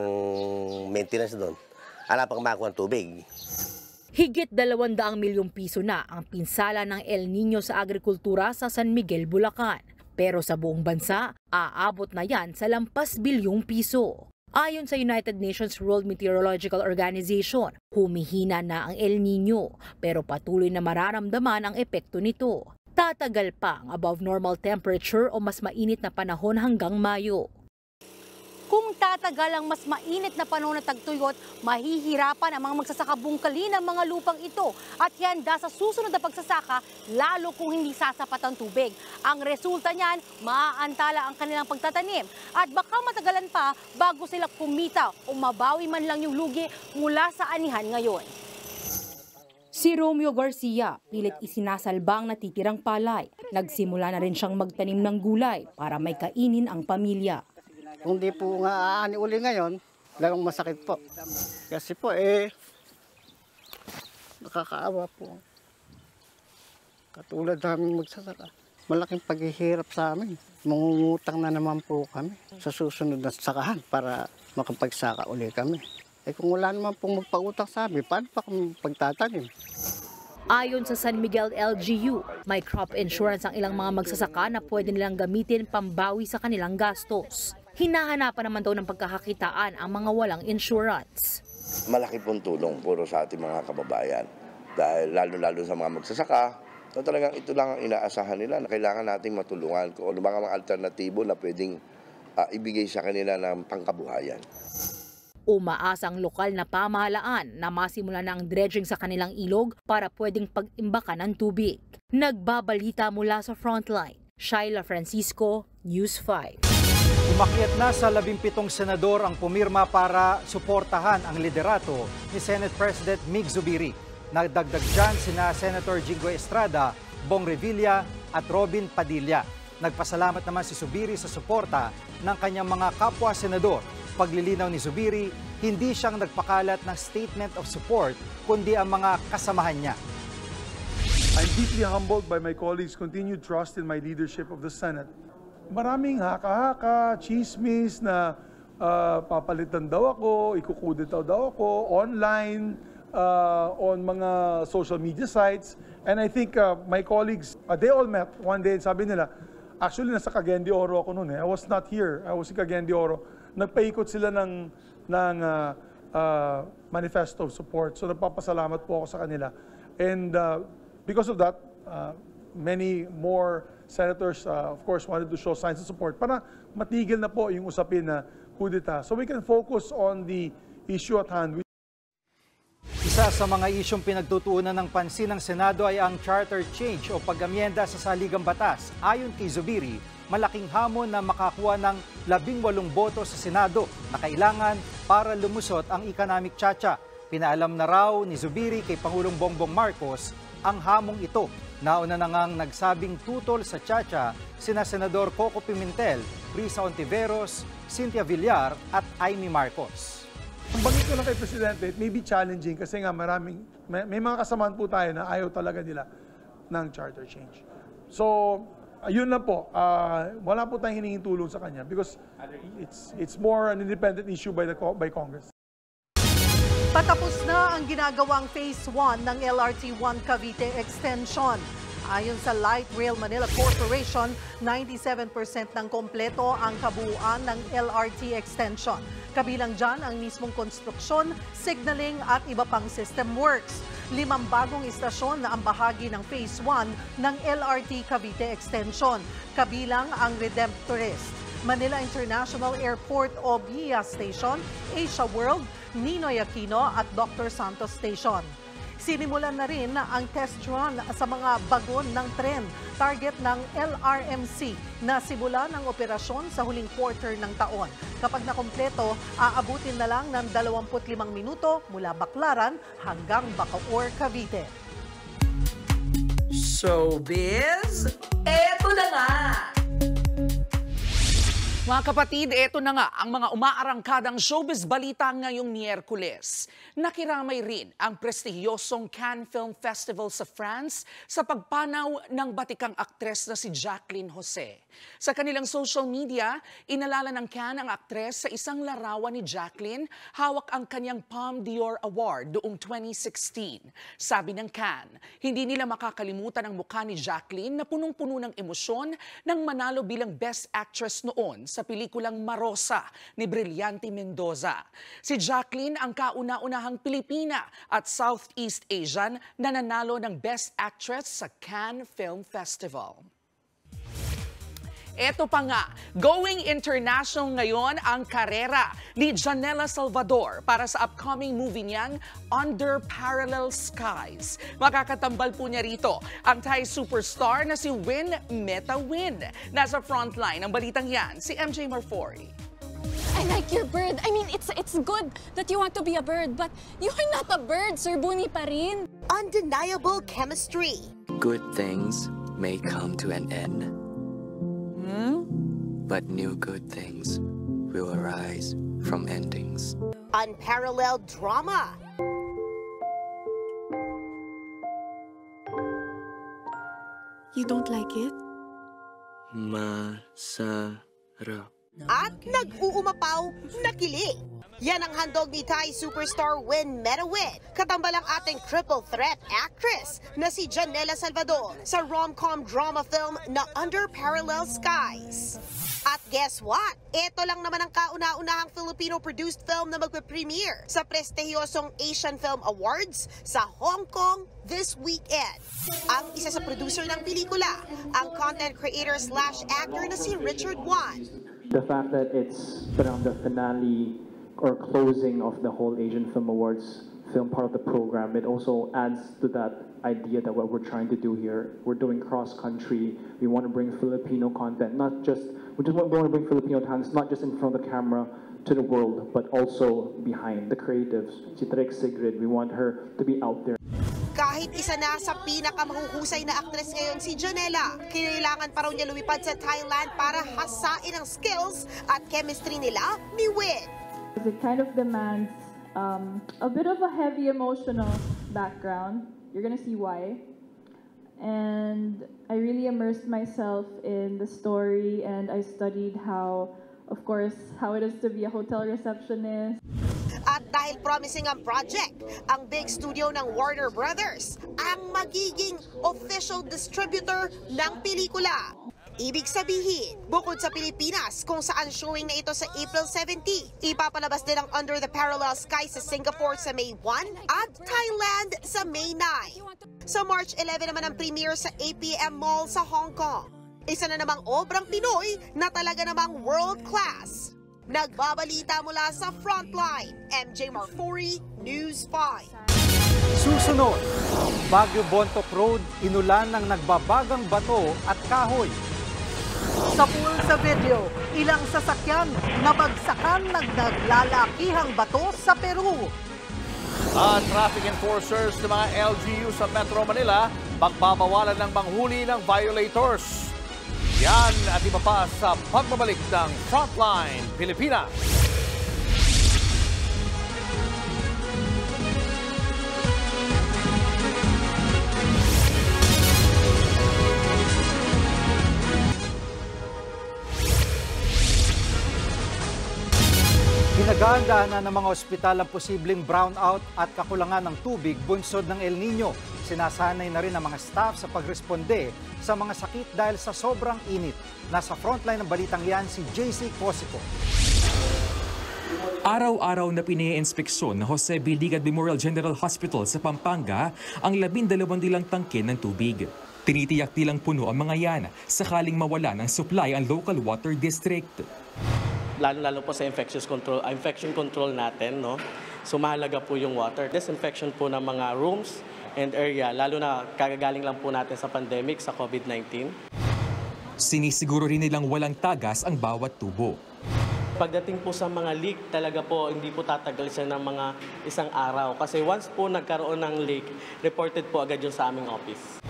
maintenance doon. Ala pang makuha ng tubig. Higit 200 milyong piso na ang pinsala ng El Nino sa agrikultura sa San Miguel, Bulacan. Pero sa buong bansa, aabot na yan sa lampas bilyong piso. Ayon sa United Nations World Meteorological Organization, humihina na ang El Nino pero patuloy na mararamdaman ang epekto nito. Tatagal pa ang above normal temperature o mas mainit na panahon hanggang Mayo. Kung tatagal ang mas mainit na panahon na tagtuyot, mahihirapan ang mga magsasaka bungkali ng mga lupang ito at handa sa susunod na pagsasaka lalo kung hindi sasapat ang tubig. Ang resulta niyan, maaantala ang kanilang pagtatanim at baka matagalan pa bago sila kumita o mabawi man lang yung lugi mula sa anihan ngayon. Si Romeo Garcia, pilit isinasalbang natitirang palay. Nagsimula na rin siyang magtanim ng gulay para may kainin ang pamilya. Kung di po nga aani uli ngayon, lalong masakit po. Kasi po nakakaawa po. Katulad namin magsasaka. Malaking paghihirap sa amin. Mangungutang na naman po kami sa susunod na sakahan para makapagsaka uli kami. Kung wala naman pong magpautang sa amin, paano pa kami pagtatanim? Ayon sa San Miguel LGU, may crop insurance ang ilang mga magsasaka na pwede nilang gamitin pambawi sa kanilang gastos. Hinahanapan naman daw ng pagkakakitaan ang mga walang insurance. Malaki pong tulong puro sa ating mga kababayan. Dahil lalo-lalo sa mga magsasaka, so talagang ito lang ang inaasahan nila na kailangan nating matulungan kung ano mga alternatibo na pwedeng ibigay sa kanila ng pangkabuhayan. Umaasa ang lokal na pamahalaan na masimula na ang dredging sa kanilang ilog para pwedeng pag-imbakan ng tubig. Nagbabalita mula sa Frontline, Shaila Francisco, News 5. Umakyat na sa 17 senador ang pumirma para suportahan ang liderato ni Senate President Mig Zubiri. Nagdagdag dyan sina Senator Jinggoy Estrada, Bong Revilla at Robin Padilla. Nagpasalamat naman si Zubiri sa suporta ng kanyang mga kapwa-senador. Paglilinaw ni Zubiri, hindi siyang nagpakalat ng statement of support kundi ang mga kasamahan niya. I'm deeply humbled by my colleagues' continued trust in my leadership of the Senate. Maraming haka-haka, chismis na papalitan daw ako, ikukudetaw daw ako, online, on mga social media sites. And I think my colleagues, they all met one day and sabi nila, actually nasa Cagayan de Oro ako noon. I was not here, I was in Cagayan de Oro. Nagpaikot sila ng manifesto of support. So nagpapasalamat po ako sa kanila. And because of that, many more senators, of course, wanted to show signs of support para matigil na po yung usapin na kudeta. So we can focus on the issue at hand. Isa Sa mga isyong pinagtutuunan ng pansin ng Senado ay ang charter change o pag-amyenda sa saligang batas. Ayon kay Zubiri, malaking hamon na makakuha ng 18 boto sa Senado na kailangan para lumusot ang economic tsa-tsa. Pinaalam na raw ni Zubiri kay Pangulong Bongbong Marcos ang hamong ito. Nauna na ngang nagsabing tutol sa tsa-tsa sina Senador Coco Pimentel, Risa Ontiveros, Cynthia Villar at Amy Marcos. Ang bangit ko lang kay Presidente, it may be challenging kasi nga may mga kasamaan po tayo na ayaw talaga nila ng charter change. So, ayun lang po, wala po tayong hiningin tulong sa kanya because it's more an independent issue by Congress. Patapos na ang ginagawang Phase 1 ng LRT-1 Cavite Extension. Ayon sa Light Rail Manila Corporation, 97% ng kompleto ang kabuuan ng LRT extension. Kabilang dyan ang mismong konstruksyon, signaling at iba pang system works. 5 bagong istasyon na ang bahagi ng Phase 1 ng LRT Cavite Extension. Kabilang ang Redemptorist, Manila International Airport o BIA Station, Asia World, Ninoy Aquino at Dr. Santos Station. Sinimulan na rin ang test run sa mga bagon ng tren, target ng LRMC na simulan ang operasyon sa huling quarter ng taon. Kapag nakumpleto, aabutin na lang ng 25 minuto mula Baclaran hanggang Bacoor, Cavite. Showbiz, eto na nga! Mga kapatid, eto na nga ang mga umaarangkadang showbiz balita ngayong Miyerkules. Nakiramay rin ang prestihiyosong Cannes Film Festival sa France sa pagpanaw ng batikang aktres na si Jacqueline Jose. Sa kanilang social media, inalala ng Cannes ang aktres sa isang larawan ni Jacqueline, hawak ang kanyang Palme d'Or Award noong 2016. Sabi ng Cannes, hindi nila makakalimutan ang mukha ni Jacqueline na punong-puno ng emosyon nang manalo bilang Best Actress noon sa pelikulang Marosa ni Brilliante Mendoza. Si Jacqueline ang kauna-unahang Pilipina at Southeast Asian na nanalo ng Best Actress sa Cannes Film Festival. Eto pa nga, going international ngayon ang karera ni Janela Salvador para sa upcoming movie niyang Under Parallel Skies. Makakatambal po niya rito ang Thai superstar na si Win Meta Win. Nasa frontline ng balitang yan, si MJ Marfori. I like your bird. I mean, it's good that you want to be a bird, but you're not a bird, Sir Buni pa rin. Undeniable chemistry. Good things may come to an end. But new good things will arise from endings. Unparalleled drama. You don't like it? Masarap. At nag-uumapaw na kilig. Yan ang handog ni Thai superstar Win Meta Win. Katambal ang ating triple threat actress na si Janela Salvador sa rom-com drama film na Under Parallel Skies. At guess what? Ito lang naman ang kauna-unahang Filipino-produced film na magpe-premiere sa prestihiyosong Asian Film Awards sa Hong Kong this weekend. Ang isa sa producer ng pelikula, ang content creator/actor na si Richard Wan. The fact that it's around the finale or closing of the whole Asian Film Awards film part of the program, it also adds to that idea that what we're trying to do here, we're doing cross-country. We want to bring Filipino content, we just want to bring Filipino talents, not just in front of the camera to the world, but also behind the creatives. Si Trek Sigrid, we want her to be out there. Kahit isa na sa pinakamahuhusay na aktres ngayon si Janela, kailangan pa raw niya lumipad sa Thailand para hasain ang skills at chemistry nila ni Win. It kind of demands a bit of a heavy emotional background. You're gonna see why. And I really immersed myself in the story and I studied how it is to be a hotel receptionist. At dahil promising ang project, ang big studio ng Warner Brothers ang magiging official distributor ng pelikula. Ibig sabihin, bukod sa Pilipinas kung saan showing na ito sa April 17, ipapalabas din ang Under the Parallel Skies sa Singapore sa May 1 at Thailand sa May 9. Sa March 11 naman ang premiere sa APM Mall sa Hong Kong. Isa na namang obrang Pinoy na talaga namang world class. Nagbabalita mula sa Frontline, MJ Marfori, News 5. Susunod, Baguio Bontoc Road, inulan ng nagbabagang bato at kahoy. Sa pool sa video, ilang sasakyan nabagsakan ng naglalakihang bato sa Peru. At traffic enforcers ng mga LGU sa Metro Manila pagbabawalan ng panghuli ng violators. Yan at iba pa sa pagbabalik ng Frontline Pilipinas. Pinaghahandaan na ng mga ospital ang posibleng brownout at kakulangan ng tubig bunsod ng El Nino. Sinasanay na rin ang mga staff sa pagresponde sa mga sakit dahil sa sobrang init. Nasa frontline ng balitang yan si JC Cosico. Araw-araw na pini-inspeksyon ng Jose Biligad Memorial General Hospital sa Pampanga ang 12 nilang tangke ng tubig. Tinitiyak nilang puno ang mga yan sakaling mawala ng supply ang local water district. Lalo po sa infection control natin, no? So mahalaga po yung water. Disinfection po ng mga rooms and area, lalo na kagagaling lang po natin sa pandemic, sa COVID-19. Sinisiguro rin nilang walang tagas ang bawat tubo. Pagdating po sa mga leak, talaga po hindi po tatagal siya ng mga isang araw. Kasi once po nagkaroon ng leak, reported po agad yun sa aming office.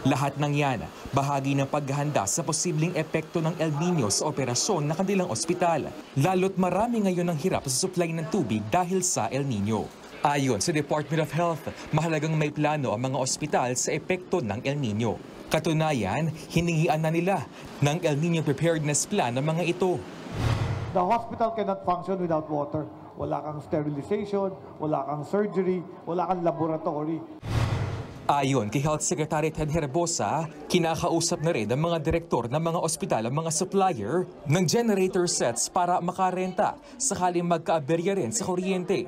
Lahat ng yan, bahagi ng paghahanda sa posibleng epekto ng El Nino sa operasyon ng kanilang ospital. Lalo't marami ngayon ang hirap sa supply ng tubig dahil sa El Nino. Ayon sa Department of Health, mahalagang may plano ang mga ospital sa epekto ng El Nino. Katunayan, hiningian na nila ng El Nino Preparedness Plan ng mga ito. The hospital cannot function without water. Wala kang sterilization, wala kang surgery, wala kang laboratory. Ayon kay Health Secretary Ted Herbosa, kinakausap na rin ang mga direktor ng mga ospital ang mga supplier ng generator sets para makarenta sakaling magkaaberya rin sa kuryente.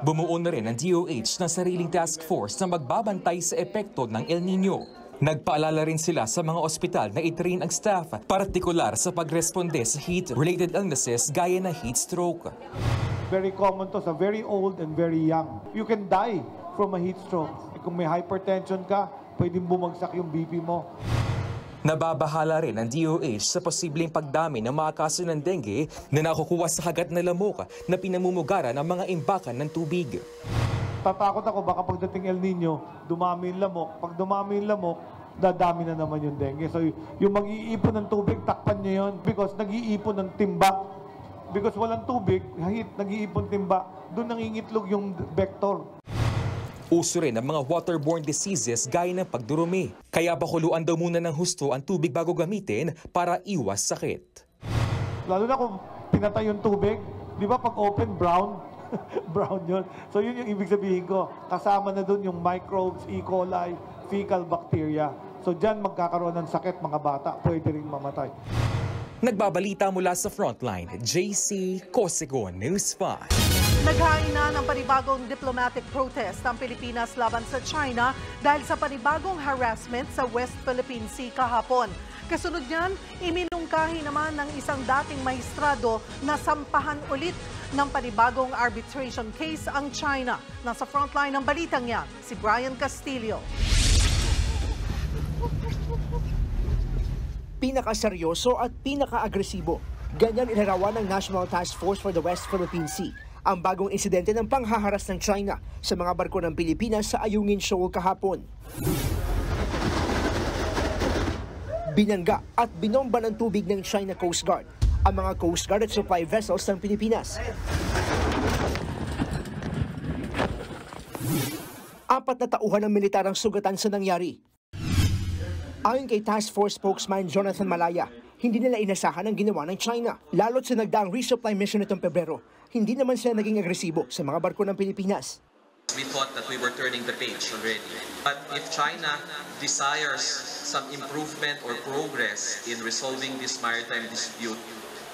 Bumuo na rin ang DOH ng sariling task force na magbabantay sa epekto ng El Nino. Nagpaalala rin sila sa mga ospital na i-train ang staff, partikular sa pagresponde sa heat-related illnesses gaya na heat stroke. Very common to sa very old and very young. You can die from a heat stroke. Kung may hypertension ka, pwedeng bumagsak yung BP mo. Nababahala rin ang DOH sa posibleng pagdami ng mga kaso ng dengue na nakukuha sa kagat na lamok na pinamumugaran ng mga imbakan ng tubig. Tatakot ako baka pagdating El Nino, dumami yung lamok. Pag dumami yung lamok, dadami na naman yung dengue. So yung mag-iipon ng tubig, takpan nyo yun because nag-iipon ng timba. Because walang tubig, nag-iipon timba, doon nangingitlog yung vector. Uso rin ang mga waterborne diseases gaya ng pagdurumi. Kaya bakuluan daw muna ng husto ang tubig bago gamitin para iwas sakit. Lalo na kung pinatay yung tubig, di ba pag open, brown? Brown yun. So yun yung ibig sabihin ko. Kasama na dun yung microbes, E. coli, fecal bacteria. So dyan magkakaroon ng sakit mga bata, pwede rin mamatay. Nagbabalita mula sa Frontline, JC Cosico, News 5. Naghain na ng panibagong diplomatic protest ang Pilipinas laban sa China dahil sa panibagong harassment sa West Philippine Sea kahapon. Kasunod niyan, iminungkahi naman ng isang dating maestrado na sampahan ulit ng panibagong arbitration case ang China. Nasa frontline ng balitang yan, si Brian Castillo. Pinakaseryoso at pinaka-agresibo. Ganyan inarawan ng National Task Force for the West Philippine Sea ang bagong insidente ng panghaharas ng China sa mga barko ng Pilipinas sa Ayungin Shoal kahapon. Binangga at binomba ng tubig ng China Coast Guard ang mga Coast Guard at supply vessels ng Pilipinas. 4 na tauhan ng militar ang sugatan sa nangyari. Ayon kay Task Force spokesman Jonathan Malaya, hindi nila inasahan ang ginawa ng China. Lalo't sa nagdaang resupply mission nitong Pebrero, hindi naman sila naging agresibo sa mga barko ng Pilipinas. We thought that we were turning the page already. But if China desires some improvement or progress in resolving this maritime dispute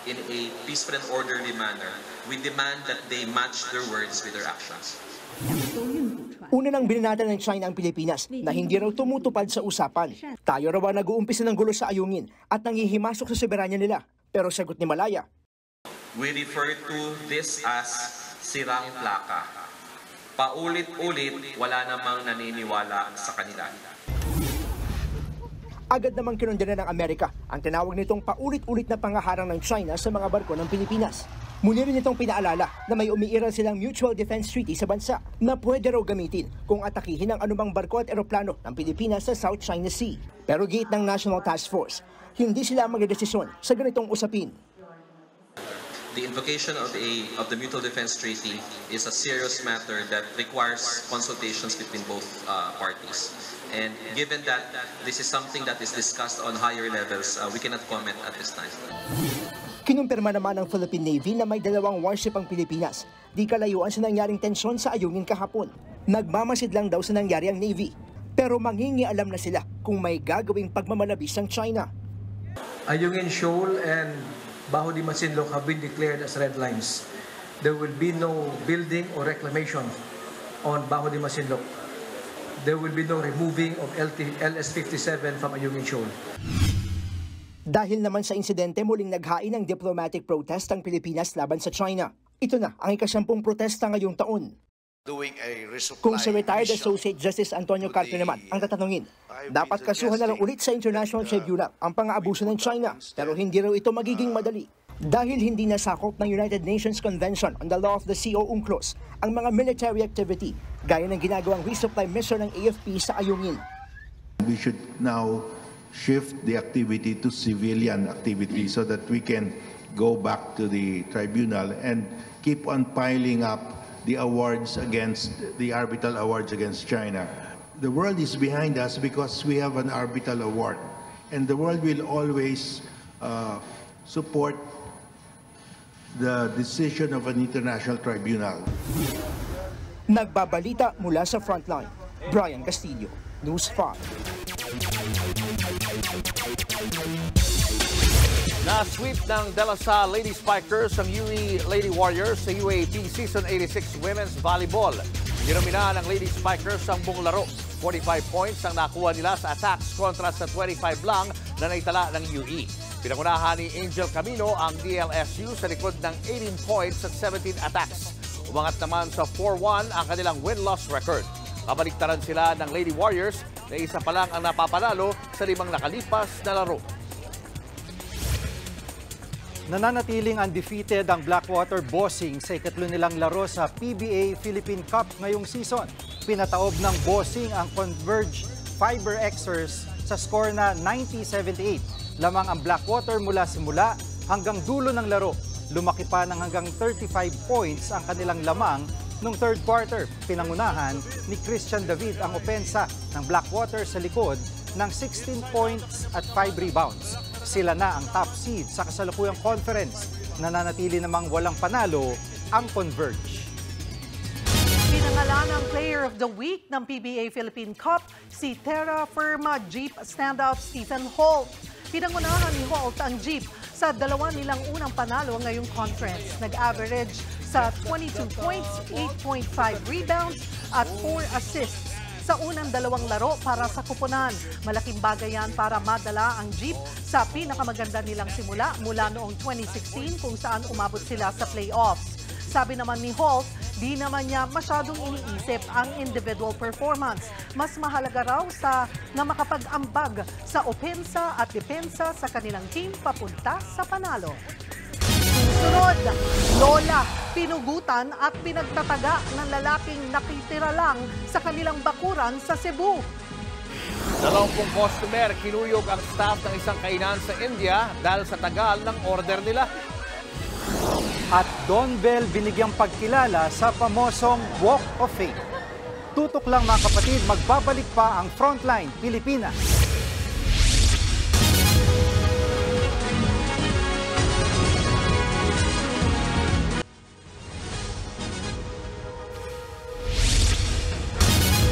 in a peaceful and orderly manner, we demand that they match their words with their actions. Una nang binanatan ng China ang Pilipinas na hindi raw tumutupad sa usapan. Tayo raw ang nag-uumpisa ng gulo sa Ayungin at nanghihimasok sa soberanya nila. Pero sagot ni Malaya, we refer to this as sirang plaka. Paulit-ulit, wala namang naniniwala sa kanila. Agad namang kinondena ng Amerika ang tinawag nitong paulit-ulit na pangaharang ng China sa mga barko ng Pilipinas. Muli rin itong pinaalala na may umiiral silang Mutual Defense Treaty sa bansa na pwede raw gamitin kung atakihin ang anumang barko at eroplano ng Pilipinas sa South China Sea. Pero giit ng National Task Force, hindi sila magdedesisyon sa ganitong usapin. The invocation of the Mutual Defense Treaty is a serious matter that requires consultations between both parties. And given that this is something that is discussed on higher levels, we cannot comment at this time. Kinumpirma naman ng Philippine Navy na may 2 warship ang Pilipinas. Di kalayuan sa nangyaring tensyon sa Ayungin kahapon. Nagmamasid lang daw sa nangyari ang Navy. Pero mangingialam na sila kung may gagawing pagmamalabis ang China. Ayungin Shoal and Baho de Masinloc have been declared as red lines. There will be no building or reclamation on Baho de Masinloc. There will be no removing of LS-57 from Ayungin Shoal. Dahil naman sa insidente, muling naghain ng diplomatic protest ang Pilipinas laban sa China. Ito na ang ika-10 protesta ngayong taon. Kung si retired Associate Justice Antonio Carpio naman ang tatanungin, dapat kasuhan na lang ulit sa International Tribunal ang pang-aabuso ng China, pero hindi raw ito magiging madali. Dahil hindi nasakop ng United Nations Convention on the Law of the Sea o UNCLOS ang mga military activity gaya ng ginagawang resupply mission ng AFP sa Ayungin. We should now shift the activity to civilian activity so that we can go back to the tribunal and keep on piling up the awards against the arbitral awards against China. The world is behind us because we have an arbitral award, and the world will always support the decision of an international tribunal. Nagbabalita mula sa frontline, Brian Castillo, News 5. Na-sweep ng De La Salle Lady Spikers ang UE Lady Warriors sa UAAP Season 86 Women's Volleyball. Dinumina ng Lady Spikers ang buong laro. 45 points ang nakuha nila sa attacks kontra sa 25 lang na naitala ng UE. Pinangunahan ni Angel Camino ang DLSU sa likod ng 18 points at 17 attacks. Umangat naman sa 4-1 ang kanilang win-loss record. Kabaliktaran sila ng Lady Warriors na isa pa lang ang napapanalo sa 5 nakalipas na laro. Nananatiling undefeated ang Blackwater Bossing sa ikatlo nilang laro sa PBA Philippine Cup ngayong season. Pinataob ng Bossing ang Converge Fiber Xers sa score na 90-78. Lamang ang Blackwater mula simula hanggang dulo ng laro. Lumaki pa ng hanggang 35 points ang kanilang lamang noong third quarter. Pinangunahan ni Christian David ang opensa ng Blackwater sa likod ng 16 points at 5 rebounds. Sila na ang top seed sa kasalukuyang conference. Nananatili namang walang panalo ang Converge. Pinangalan ng Player of the Week ng PBA Philippine Cup si Terra Firma Jeep standout Stephen Holt. Pinangunahan ni Holt ang Jeep sa 2 nilang unang panalo ngayong conference. Nag-average sa 22 points, 8.5 rebounds at 4 assists sa unang 2 laro para sa kupunan. Malaking bagay yan para madala ang Jeep sa pinakamaganda nilang simula mula noong 2016 kung saan umabot sila sa playoffs. Sabi naman ni Holt, di naman niya masyadong iniisip ang individual performance. Mas mahalaga raw na makapag-ambag sa opensa at depensa sa kanilang team papunta sa panalo. Sunod, Lola, pinugutan at pinagtataga ng lalaking nakitira lang sa kanilang bakuran sa Cebu. 20 customer kinuyog ang staff ng isang kainan sa India dahil sa tagal ng order nila. At Don Bell binigyang pagkilala sa pamosong Walk of Fame. Tutok lang mga kapatid, magbabalik pa ang Frontline Pilipinas.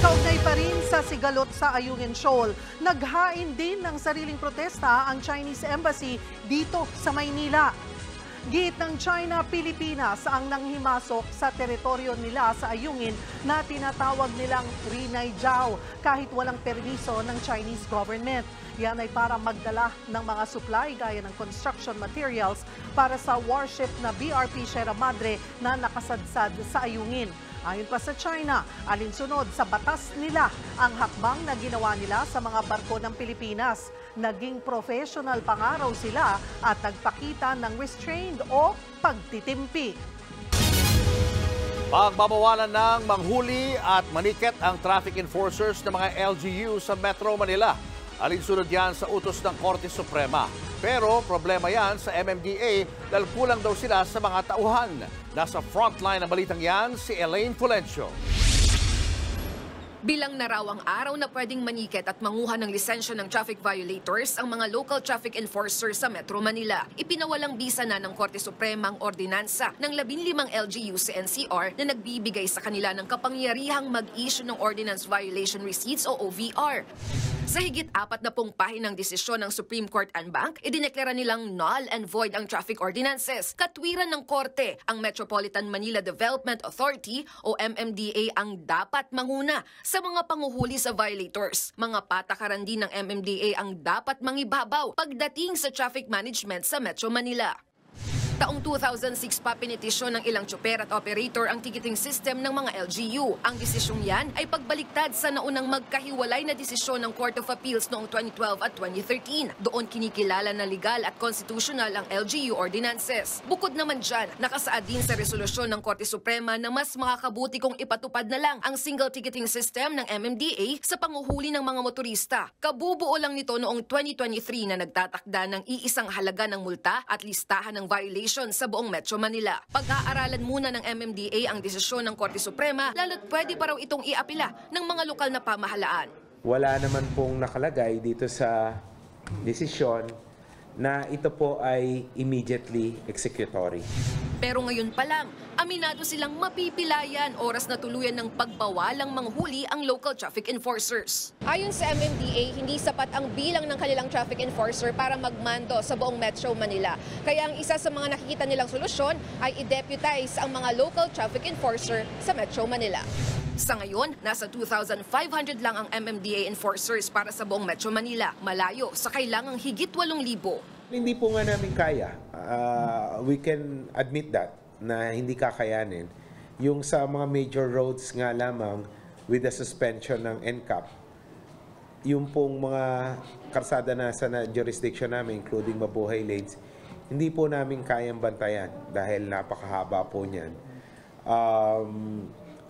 Kaugnay pa rin sa sigalot sa Ayungin Shoal, naghain din ng sariling protesta ang Chinese Embassy dito sa Maynila. Giit ng China, Pilipinas ang nanghimasok sa teritoryo nila sa Ayungin na tinatawag nilang Rinay Jiao kahit walang permiso ng Chinese government. Yan ay para magdala ng mga supply gaya ng construction materials para sa warship na BRP Sierra Madre na nakasadsad sa Ayungin. Ayon pa sa China, alinsunod sa batas nila ang hakbang na ginawa nila sa mga barko ng Pilipinas. Naging professional pa nga raw sila at nagpakita ng restrained o pagtitimpi. Pagbabawalan ng manghuli at maniket ang traffic enforcers ng mga LGU sa Metro Manila. Alinsunod yan sa utos ng Korte Suprema. Pero problema yan sa MMDA dahil kulang daw sila sa mga tauhan. Nasa frontline ng balitang yan si Elaine Fulencio. Bilang na raw ang araw na pwedeng maniket at manguha ng lisensya ng traffic violators ang mga local traffic enforcers sa Metro Manila. Ipinawalang bisa na ng Korte Suprema ang ordinansa ng 15 LGU sa NCR na nagbibigay sa kanila ng kapangyarihang mag-issue ng Ordinance Violation Receipts o OVR. Sa higit 40 pahinang desisyon ng Supreme Court en banc, idineklara nilang null and void ang traffic ordinances. Katwiran ng Korte, ang Metropolitan Manila Development Authority o MMDA ang dapat manguna sa mga panguhuli sa violators. Mga patakaran din ng MMDA ang dapat mangibabaw pagdating sa traffic management sa Metro Manila. Taong 2006 pa pinitisyon ng ilang tsoper at operator ang ticketing system ng mga LGU. Ang desisyong yan ay pagbaliktad sa naunang magkahiwalay na desisyon ng Court of Appeals noong 2012 at 2013. Doon kinikilala na legal at constitutional ang LGU ordinances. Bukod naman dyan, nakasaad din sa resolusyon ng Korte Suprema na mas makakabuti kung ipatupad na lang ang single ticketing system ng MMDA sa panguhuli ng mga motorista. Kabubuo lang nito noong 2023 na nagtatakda ng iisang halaga ng multa at listahan ng violation sa buong Metro Manila. Pag-aaralan muna ng MMDA ang desisyon ng Korte Suprema, lalo't pwede pa raw itong iapila ng mga lokal na pamahalaan. Wala naman pong nakalagay dito sa desisyon na ito po ay immediately executory. Pero ngayon pa lang, aminado silang mapipilayan oras na tuluyan ng pagbawalang manghuli ang local traffic enforcers. Ayon sa MMDA, hindi sapat ang bilang ng kanilang traffic enforcer para magmando sa buong Metro Manila. Kaya ang isa sa mga nakikita nilang solusyon ay i-deputize ang mga local traffic enforcer sa Metro Manila. Sa ngayon, nasa 2,500 lang ang MMDA enforcers para sa buong Metro Manila, malayo sa kailangang higit 8,000. Hindi po nga namin kaya. We can admit that na hindi kakayanin. Yung sa mga major roads nga lamang with the suspension ng NCAP, yung pong mga karsada na sa jurisdiction namin, including Mabuhay Lanes, hindi po namin kayang bantayan dahil napakahaba po niyan.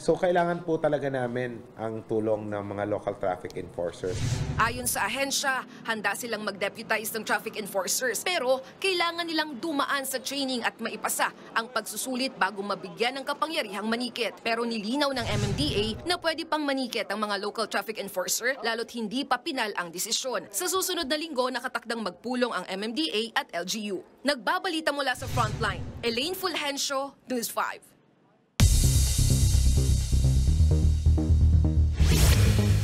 So kailangan po talaga namin ang tulong ng mga local traffic enforcers. Ayon sa ahensya, handa silang mag-deputize ng traffic enforcers pero kailangan nilang dumaan sa training at maipasa ang pagsusulit bago mabigyan ng kapangyarihang manikit. Pero nilinaw ng MMDA na pwede pang manikit ang mga local traffic enforcer lalo't hindi pa pinal ang desisyon. Sa susunod na linggo, nakatakdang magpulong ang MMDA at LGU. Nagbabalita mula sa Frontline, Elaine Fulgencio, News 5.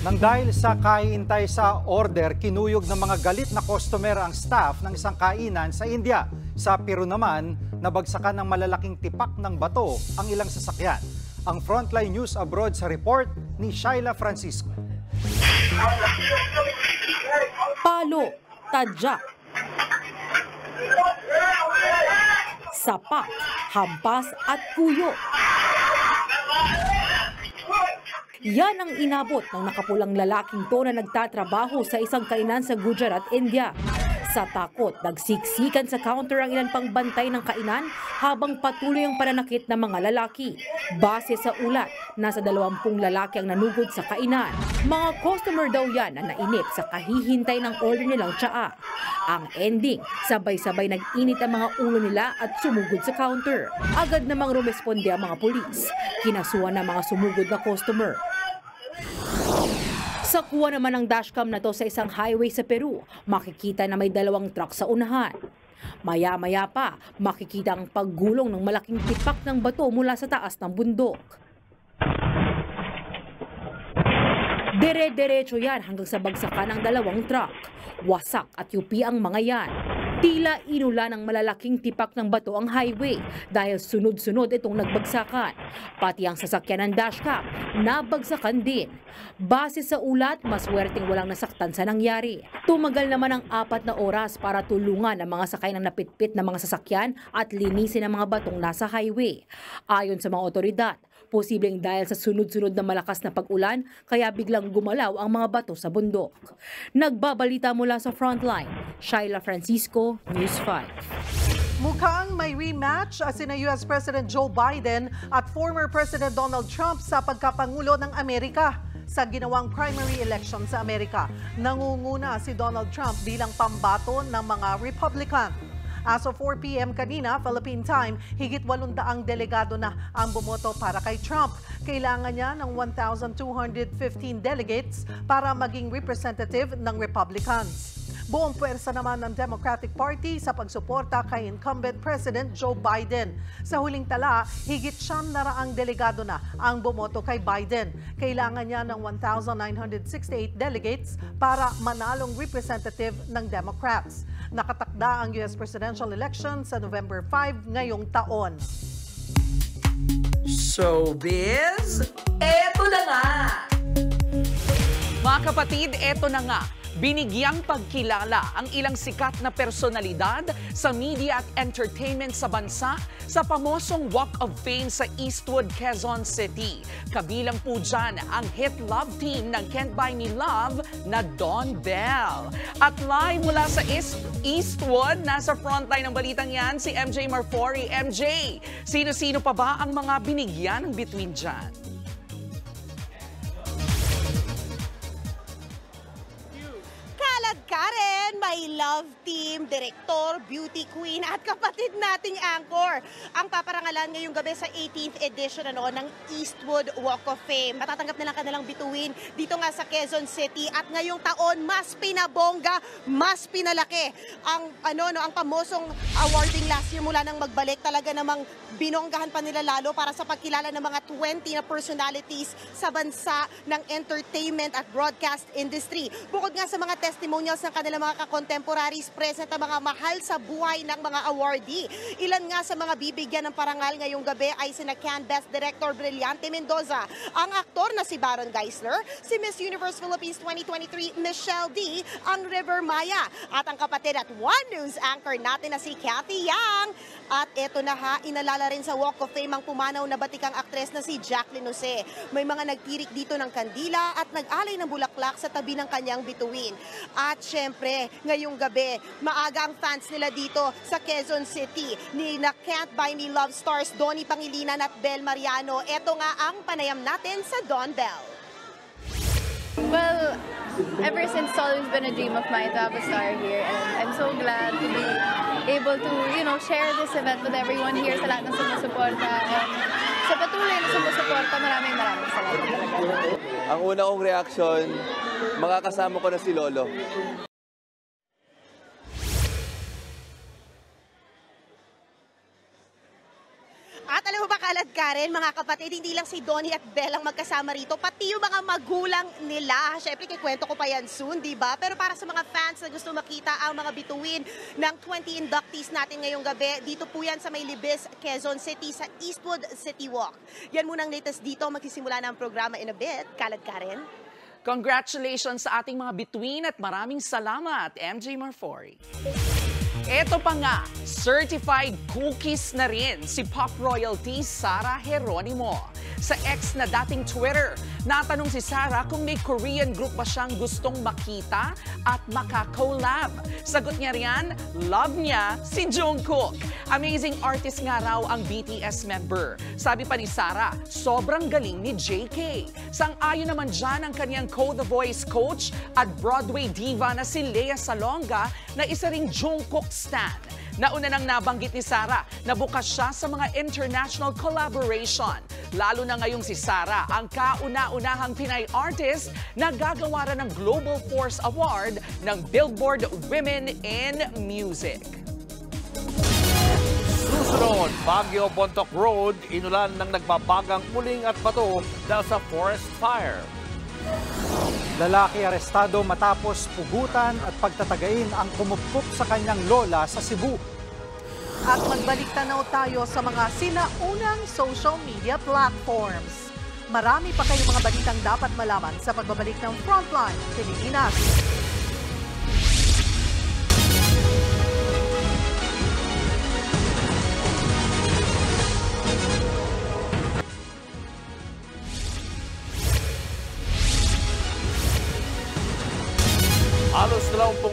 Nang dahil sa kahihintay sa order, kinuyog ng mga galit na customer ang staff ng isang kainan sa India. Sa Peru naman, nabagsakan ng malalaking tipak ng bato ang ilang sasakyan. Ang Frontline News Abroad sa report ni Shaila Francisco. Palo, tadyak, sapak, hampas at kuyo. Yan ang inabot ng nakapulang lalaking to na nagtatrabaho sa isang kainan sa Gujarat, India. Sa takot, nagsiksikan sa counter ang ilan pang bantay ng kainan habang patuloy ang pananakit ng mga lalaki. Base sa ulat, nasa 20 lalaki ang nanugod sa kainan. Mga customer daw yan na nainip sa kahihintay ng order nilang tsaa. Ang ending, sabay-sabay nag-init ang mga ulo nila at sumugod sa counter. Agad namang rumesponde ang mga pulis. Kinasuhan ng mga sumugod na customer. Sa kuha naman ng dashcam na to sa isang highway sa Peru, makikita na may 2 truck sa unahan. Maya-maya pa, makikita ang paggulong ng malaking tipak ng bato mula sa taas ng bundok. Dire-diretso yan hanggang sa bagsakan ng 2 truck. Wasak at yupi ang mga yan. Tila inula ng malalaking tipak ng bato ang highway dahil sunod-sunod itong nagbagsakan. Pati ang sasakyan ng dashcam, nabagsakan din. Base sa ulat, maswerteng walang nasaktan sa nangyari. Tumagal naman ang 4 na oras para tulungan ang mga sakay ng napitpit na mga sasakyan at linisin ang mga batong nasa highway. Ayon sa mga otoridad, Posibleng dahil sa sunod-sunod na malakas na pag-ulan, kaya biglang gumalaw ang mga bato sa bundok. Nagbabalita mula sa Frontline, Shaila Francisco, News 5. Mukhang may rematch sina US President Joe Biden at former President Donald Trump sa pagkapangulo ng Amerika. Sa ginawang primary election sa Amerika, nangunguna si Donald Trump bilang pambato ng mga Republican. As of 4 p.m. kanina, Philippine time, higit 800 delegado na ang bumoto para kay Trump. Kailangan niya ng 1,215 delegates para maging representative ng Republicans. Buong puwersa naman ng Democratic Party sa pagsuporta kay incumbent President Joe Biden. Sa huling tala, higit 900 delegado na ang bumoto kay Biden. Kailangan niya ng 1,968 delegates para manalong representative ng Democrats. Nakatakda ang US presidential election sa November 5 ngayong taon. Showbiz, eto na nga! Mga kapatid, eto na nga. Binigyang pagkilala ang ilang sikat na personalidad sa media at entertainment sa bansa sa pamosong Walk of Fame sa Eastwood, Quezon City. Kabilang po dyan ang hit love team ng Can't Buy Me Love na Don Bell. At live mula sa Eastwood, nasa frontline ng balitang yan si MJ Marfori. MJ, sino-sino pa ba ang mga binigyan ng bituin dyan? Karen, may love team, direktor, beauty queen at kapatid nating anchor. Ang paparangalan ngayong gabi sa 18th edition ng Eastwood Walk of Fame. Matatanggap nilang kanilang bituin dito nga sa Quezon City at ngayong taon mas pinabongga, mas pinalaki ang ang pamosong awarding last year mula nang magbalik. Talaga namang binonggahan pa nila lalo para sa pagkilala ng mga 20 na personalities sa bansa ng entertainment at broadcast industry. Bukod nga sa mga testimonials ng kanilang mga contemporaries, present ang mga mahal sa buhay ng mga awardee. Ilan nga sa mga bibigyan ng parangal ngayong gabi ay sina Can Best Director Brillante Mendoza, ang aktor na si Baron Geisler, si Miss Universe Philippines 2023 Michelle D, ang River Maya, at ang kapatid at One News anchor natin na si Cathy Yang. At eto na ha, inalala rin sa Walk of Fame ang pumanaw na batikang aktres na si Jacqueline Jose. May mga nagtirik dito ng kandila at nag-alay ng bulaklak sa tabi ng kanyang bituin. At syempre, ngayong gabi, maaga ang fans nila dito sa Quezon City ni na Can't Buy Me Love stars Donnie Pangilinan at Bel Mariano. Ito nga ang panayam natin sa Don Bell. Well, ever since it's always been a dream of mine to have a star here, and I'm so glad to be able to, share this event with everyone here, sa lahat ng sumusuporta. Sa patuloy na sumusuporta, maraming salamat talaga. Ang una kong reaksyon, makakasama ko na si Lolo. At alam mo ba, Kalad Karen, mga kapatid, hindi lang si Donnie at Bel ang magkasama rito, pati yung mga magulang nila. Siyempre, kikwento ko pa yan soon, di ba? Pero para sa mga fans na gusto makita ang mga bituin ng 20 inductees natin ngayong gabi, dito po yan sa May Libis, Quezon City, sa Eastwood City Walk. Yan muna ang latest dito. Magsisimula na ang programa in a bit. Kalad Karen. Congratulations sa ating mga bituin at maraming salamat, MJ Marfori. Eto pa nga, certified cookies na rin si pop royalty Sara Geronimo. Sa ex na dating Twitter, natanong si Sara kung may Korean group ba siyang gustong makita at makakolab. Sagot niya riyan, love niya si Jungkook. Amazing artist nga raw ang BTS member. Sabi pa ni Sara, sobrang galing ni JK. Sang-ayon naman dyan ang kanyang Co-The Voice coach at Broadway diva na si Lea Salonga na isa ring Jungkook stan. Nauna nang nabanggit ni Sara na bukas siya sa mga international collaboration. Lalo na ngayong si Sara ang kauna-unahang Pinay artist na gagawa ng Global Force Award ng Billboard Women in Music. Susunod, Baguio Bontoc Road, inulan ng nagbabagang uling at bato dahil sa forest fire. Lalaki arestado matapos pugutan at pagtatagain ang kumupkup sa kanyang lola sa Cebu. At magbalik tanaw tayo sa mga sinaunang social media platforms. Marami pa kayong mga balitang dapat malaman sa pagbabalik ng Frontline Pilipinas.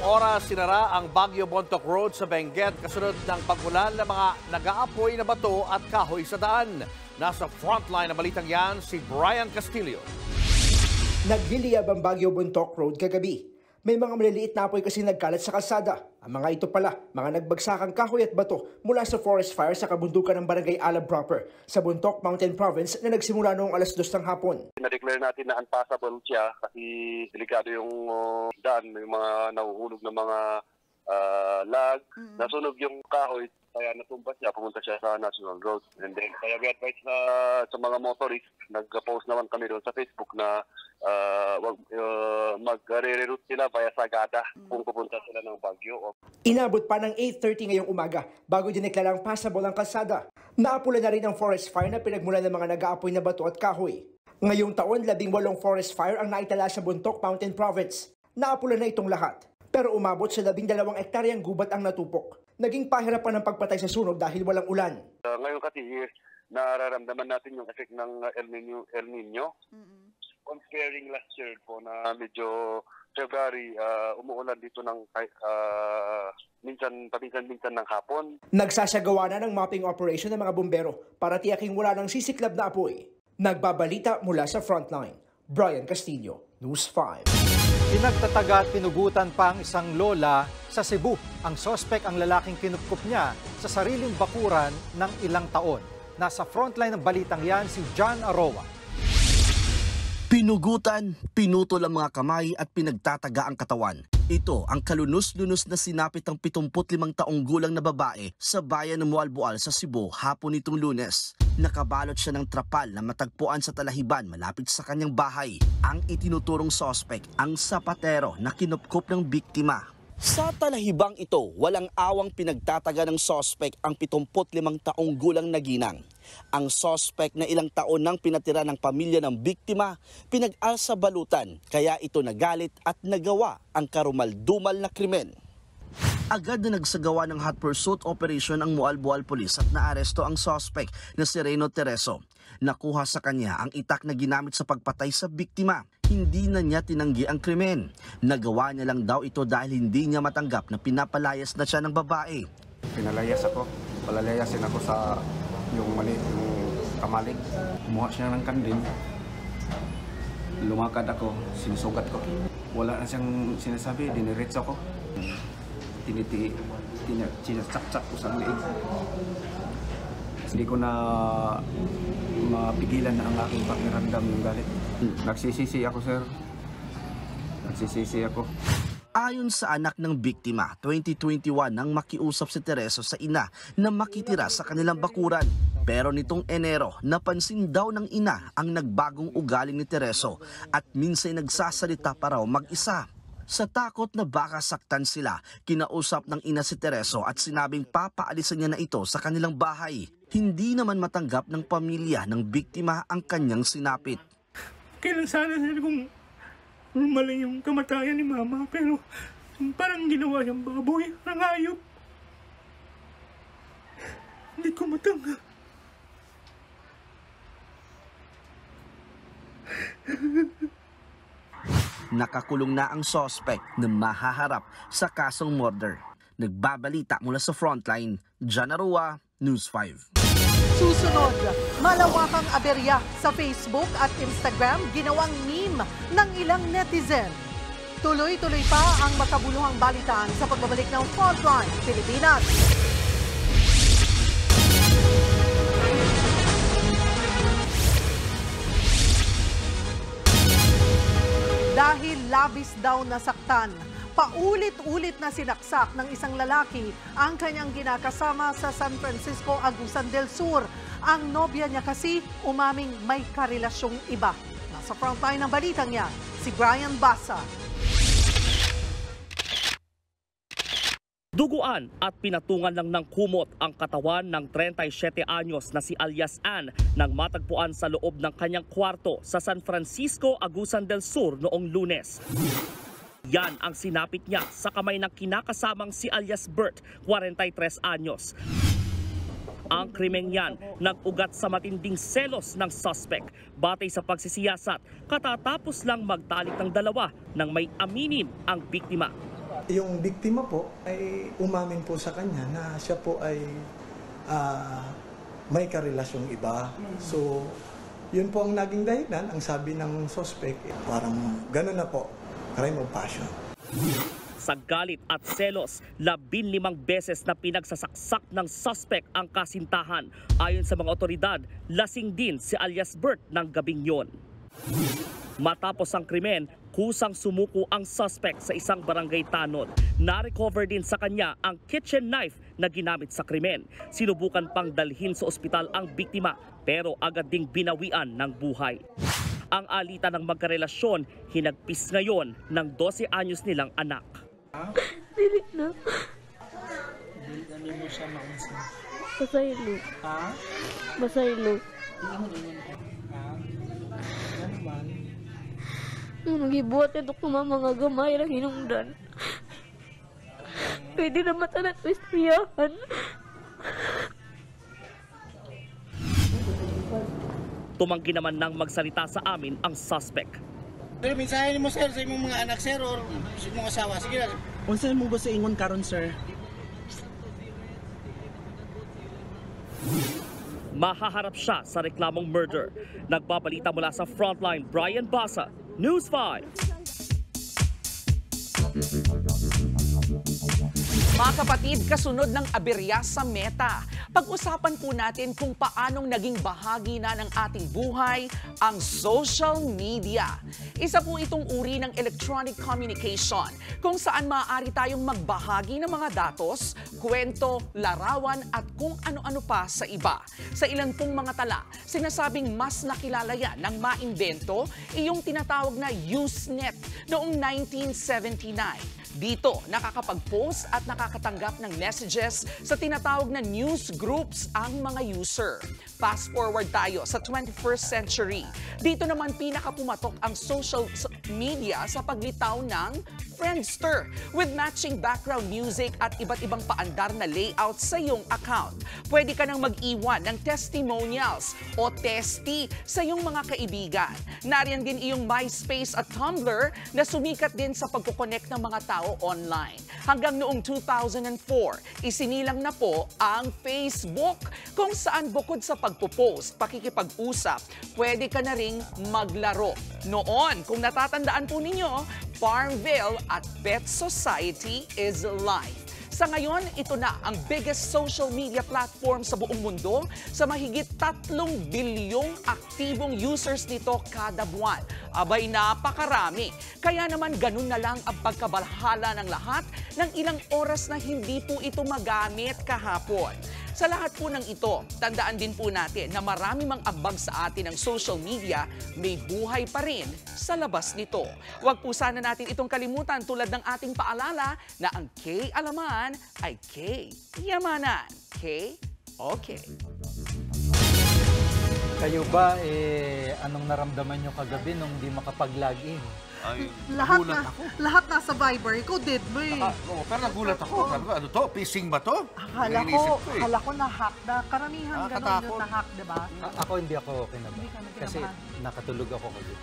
oras sinara ang Baguio Bontoc Road sa Benguet kasunod ng pag-ulan ng mga nag-aapoy na bato at kahoy sa daan. Nasa frontline ng balitang yan si Brian Castillo. Nagliliyab ang Baguio Bontoc Road kagabi. May mga maliliit na apoy kasi nagkalat sa kalsada. Ang mga ito pala, mga nagbagsakang kahoy at bato mula sa forest fire sa kabundukan ng Barangay Alab proper sa Bontoc Mountain Province na nagsimula noong alas 2 ng hapon. Na-declare natin na unpassable siya kasi delikado yung daan. May mga nahuhulog na mga lag. Nasunog yung kahoy, kaya natumba siya, pumunta siya sa National Road. And then, kaya we advise na sa mga motorist, nag-post naman kami doon sa Facebook na mag-re-route sila via Sagada kung pupunta sila ng Baguio. Inabot pa ng 8:30 ngayong umaga bago dineklarang passable ang kalsada. Naapula na rin ang forest fire na pinagmulan ng mga nag-aapoy na bato at kahoy. Ngayong taon, 18 forest fire ang naitala sa Bontoc Mountain Province. Naapula na itong lahat. Pero umabot sa 12 ektaryang gubat ang natupok. Naging pahirapan ang pagpatay sa sunog dahil walang ulan. Ngayon kasi nararamdaman natin yung effect ng El Nino. Comparing last year po na medyo February, umuulan dito ng minsan ng hapon. Nagsasagawa na ng mapping operation ng mga bumbero para tiyaking wala ng sisiklab na apoy. Nagbabalita mula sa frontline. Brian Castillo, News 5. Pinagtataga at pinugutan pa ang isang lola sa Cebu. Ang sospek ang lalaking kinupkup niya sa sariling bakuran ng ilang taon. Nasa frontline ng balitang yan si John Aroa. Pinugutan, pinutol ang mga kamay at pinagtataga ang katawan. Ito ang kalunos-lunos na sinapit ng 75 taong gulang na babae sa bayan ng Mualboal sa Cebu hapon nitong Lunes. Nakabalot siya ng trapal na matagpuan sa talahiban malapit sa kanyang bahay. Ang itinuturong sospek ang sapatero na kinupkup ng biktima. Sa talahibang ito, walang awang pinagtataga ng sospek ang 75 taong gulang na ginang. Ang sospek na ilang taon nang pinatira ng pamilya ng biktima, pinag-alsa balutan, kaya ito nagalit at nagawa ang karumal-dumal na krimen. Agad na nagsagawa ng hot pursuit operation ang Mualboal Police at naaresto ang sospek na si Reno Tereso. Nakuha sa kanya ang itak na ginamit sa pagpatay sa biktima. Hindi na niya tinanggi ang krimen. Nagawa niya lang daw ito dahil hindi niya matanggap na pinapalayas na siya ng babae. Pinalayas ako. Palalayasin ako sa yung kamalig. Kumuha siya ng kandil. Lumakad ako, sinusugat ko. Wala na siyang sinasabi, diniretso ko. Sinasaksak ko sa liig. Hindi ko na mapigilan na ang aking pakiramdam ng galit. Nagsisisi ako, sir. Nagsisisi ako. Ayon sa anak ng biktima, 2021 nang makiusap si Tereso sa ina na makitira sa kanilang bakuran. Pero nitong Enero, napansin daw ng ina ang nagbagong ugali ni Tereso at minsan nagsasalita pa raw mag-isa. Sa takot na baka saktan sila, kinausap ng ina si Tereso at sinabing papaalisan niya na ito sa kanilang bahay. Hindi naman matanggap ng pamilya ng biktima ang kanyang sinapit. Kailan sana sila kung maling yung kamatayan ni mama, pero parang ginawa yung baboy, ng hayop. Hindi ko matanggap. Nakakulong na ang sospek na mahaharap sa kasong murder. Nagbabalita mula sa frontline, John Aroa, News 5. Susunod, malawakang aberya sa Facebook at Instagram ginawang meme ng ilang netizen. Tuloy-tuloy pa ang makabuluhang balitaan sa pagbabalik ng Frontline Pilipinas. Dahil labis daw nasaktan, paulit-ulit na sinaksak ng isang lalaki ang kanyang ginakasama sa San Francisco, Agusan del Sur. Ang nobya niya kasi umaming may karelasyong iba. Nasa frontline ng balitang yan, si Brian Basa. Duguan at pinatungan lang ng kumot ang katawan ng 37 anyos na si alias Ann nang matagpuan sa loob ng kanyang kwarto sa San Francisco, Agusan del Sur noong Lunes. Yan ang sinapit niya sa kamay ng kinakasamang si alias Bert, 43 anyos. Ang krimeng yan nag-ugat sa matinding selos ng suspect batay sa pagsisiyasat katatapos lang magtalik ng dalawa nang may aminin ang biktima. Yung biktima po ay umamin po sa kanya na siya po ay may karelasyong iba. So, yun po ang naging dahilan. Ang sabi ng suspect, parang gano'n na po, crime of passion. Sa galit at selos, 15 beses na pinagsasaksak ng suspect ang kasintahan. Ayon sa mga otoridad, lasing din si alias Bert ng gabing yon. Matapos ang krimen, kusang sumuko ang suspect sa isang barangay tanod. Na-recover din sa kanya ang kitchen knife na ginamit sa krimen. Sinubukan pang dalhin sa ospital ang biktima pero agad ding binawian ng buhay. Ang alitan ng magkarelasyon hinagpis ngayon ng 12 anyos nilang anak. Dili na. Dili na mo siya maunsa. Basaylo. Ha? Basaylo. Ano man? Nung gibuhat ito ko mga gamay na hinungdan. Pwede na matanan ko istriyahan. Tumanggi naman nang magsalita sa amin ang suspect. Pero mensahe mo sir sa imong mga anak sir or sa imong asawa. Sige na. Unsa mo gusto ingon karon sir? Mahaharap siya sa reklamong murder. Nagbabalita mula sa Frontline, Brian Basa, News 5. Mga kapatid, kasunod ng aberya sa Meta. Pag-usapan po natin kung paanong naging bahagi na ng ating buhay ang social media. Isa po itong uri ng electronic communication kung saan maaari tayong magbahagi ng mga datos, kwento, larawan at kung ano-ano pa sa iba. Sa ilan pong mga tala, sinasabing mas nakilala yan ng maimbento iyong tinatawag na Usenet noong 1979. Dito, nakakapag-post at nakakatanggap ng messages sa tinatawag na news groups ang mga user. Fast forward tayo sa 21st century. Dito naman pinakapumatok ang social media sa paglitaw ng Friendster with matching background music at iba't ibang paandar na layout sa iyong account. Pwede ka nang mag-iwan ng testimonials o testy sa iyong mga kaibigan. Nariyan din iyong MySpace at Tumblr na sumikat din sa pagkoconnect ng mga tao online. Hanggang noong 2004, isinilang na po ang Facebook kung saan bukod sa pagpo-post, pakikipag-usap, pwede ka na ring maglaro. Noon, kung natatandaan po ninyo, Farmville at Pet Society is life. Sa ngayon, ito na ang biggest social media platform sa buong mundo sa mahigit 3 bilyong aktibong users nito kada buwan. Abay, napakarami. Kaya naman ganun na lang ang pagkabahala ng lahat ng ilang oras na hindi po ito magamit kahapon. Sa lahat po ng ito, tandaan din po natin na marami mang ambag sa atin ng social media, may buhay pa rin sa labas nito. Huwag po sana natin itong kalimutan tulad ng ating paalala na ang K-alaman ay K-yamanan. K-okay. Kayo ba, anong naramdaman nyo kagabi nung di makapag-login? Ay, lahat nasa Viber. Ikaw did mo eh. Pero nagulat ako. Ano to? Phishing ba to? Akala ko na-hack na. Karamihan ganun yung na-hack, di ba? Ako hindi ako kinabahan. Kasi nakatulog ako kagabi.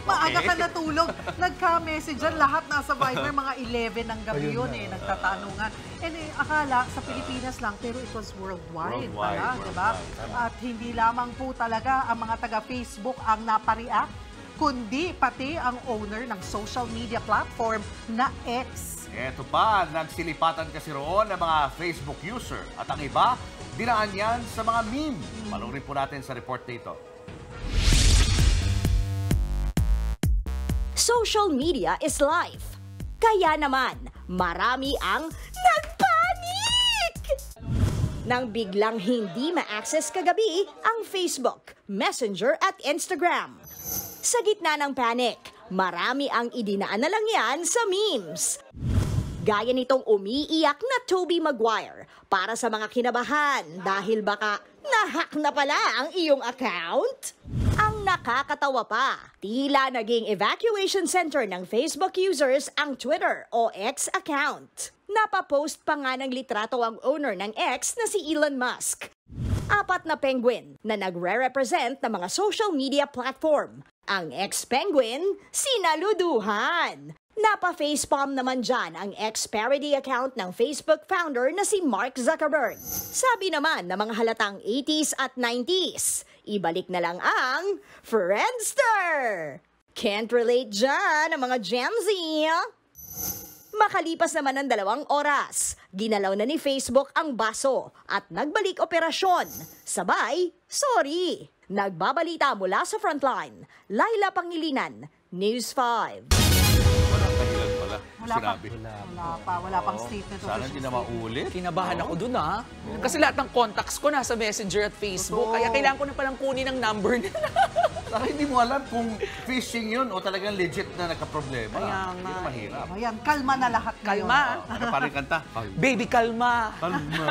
Maaga ka natulog. Nagka-message dyan. Lahat nasa Viber. Mga 11 ng gabi yun eh. Nagtatanungan. And akala sa Pilipinas lang. Pero it was worldwide pala, di ba? At hindi lamang po talaga ang mga taga-Facebook ang napareact, kundi pati ang owner ng social media platform na X. Eto pa, nagsilipatan kasi roon ng mga Facebook user. At ang iba, dinaan yan sa mga meme. Panoorin po natin sa report dito. Social media is life. Kaya naman, marami ang nagpanik! Nang biglang hindi ma-access kagabi ang Facebook, Messenger at Instagram. Sa gitna ng panic, marami ang idinaan na lang yan sa memes. Gaya nitong umiiyak na Tobey Maguire para sa mga kinabahan dahil baka na-hack na pala ang iyong account. Ang nakakatawa pa, tila naging evacuation center ng Facebook users ang Twitter o X account. Napapost pa nga ng litrato ang owner ng X na si Elon Musk. 4 na penguin na nagre-represent ng mga social media platform. Ang ex-penguin, sinaluduhan. Napa-facepalm naman dyan ang ex-parody account ng Facebook founder na si Mark Zuckerberg. Sabi naman ng mga halatang 80s at 90s, ibalik na lang ang Friendster! Can't relate dyan ang mga Gen Z. Makalipas naman ng 2 oras, ginalaw na ni Facebook ang baso at nagbalik operasyon. Sabay, sorry! Nagbabalita mula sa Frontline, Laila Pangilinan, News 5. Wala pang statement. Sana hindi na maulit. Kinabahan ako dun Kasi lahat ng contacts ko nasa Messenger at Facebook. Kaya kailangan ko na palang kunin ang number nila. Saka hindi mo alam kung phishing yun o talagang legit na nagka-problema. Kaya Hindi na mahirap. Ayan, kalma na lahat ngayon. Kalma. Ano pa rin kanta? Baby, kalma. Kalma.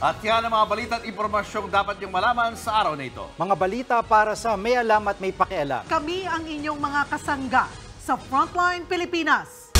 At yan ang mga balita at impormasyong dapat yung malaman sa araw na ito. Mga balita para sa may alam at may pakialam. Kami ang inyong mga kasangga sa Frontline Pilipinas.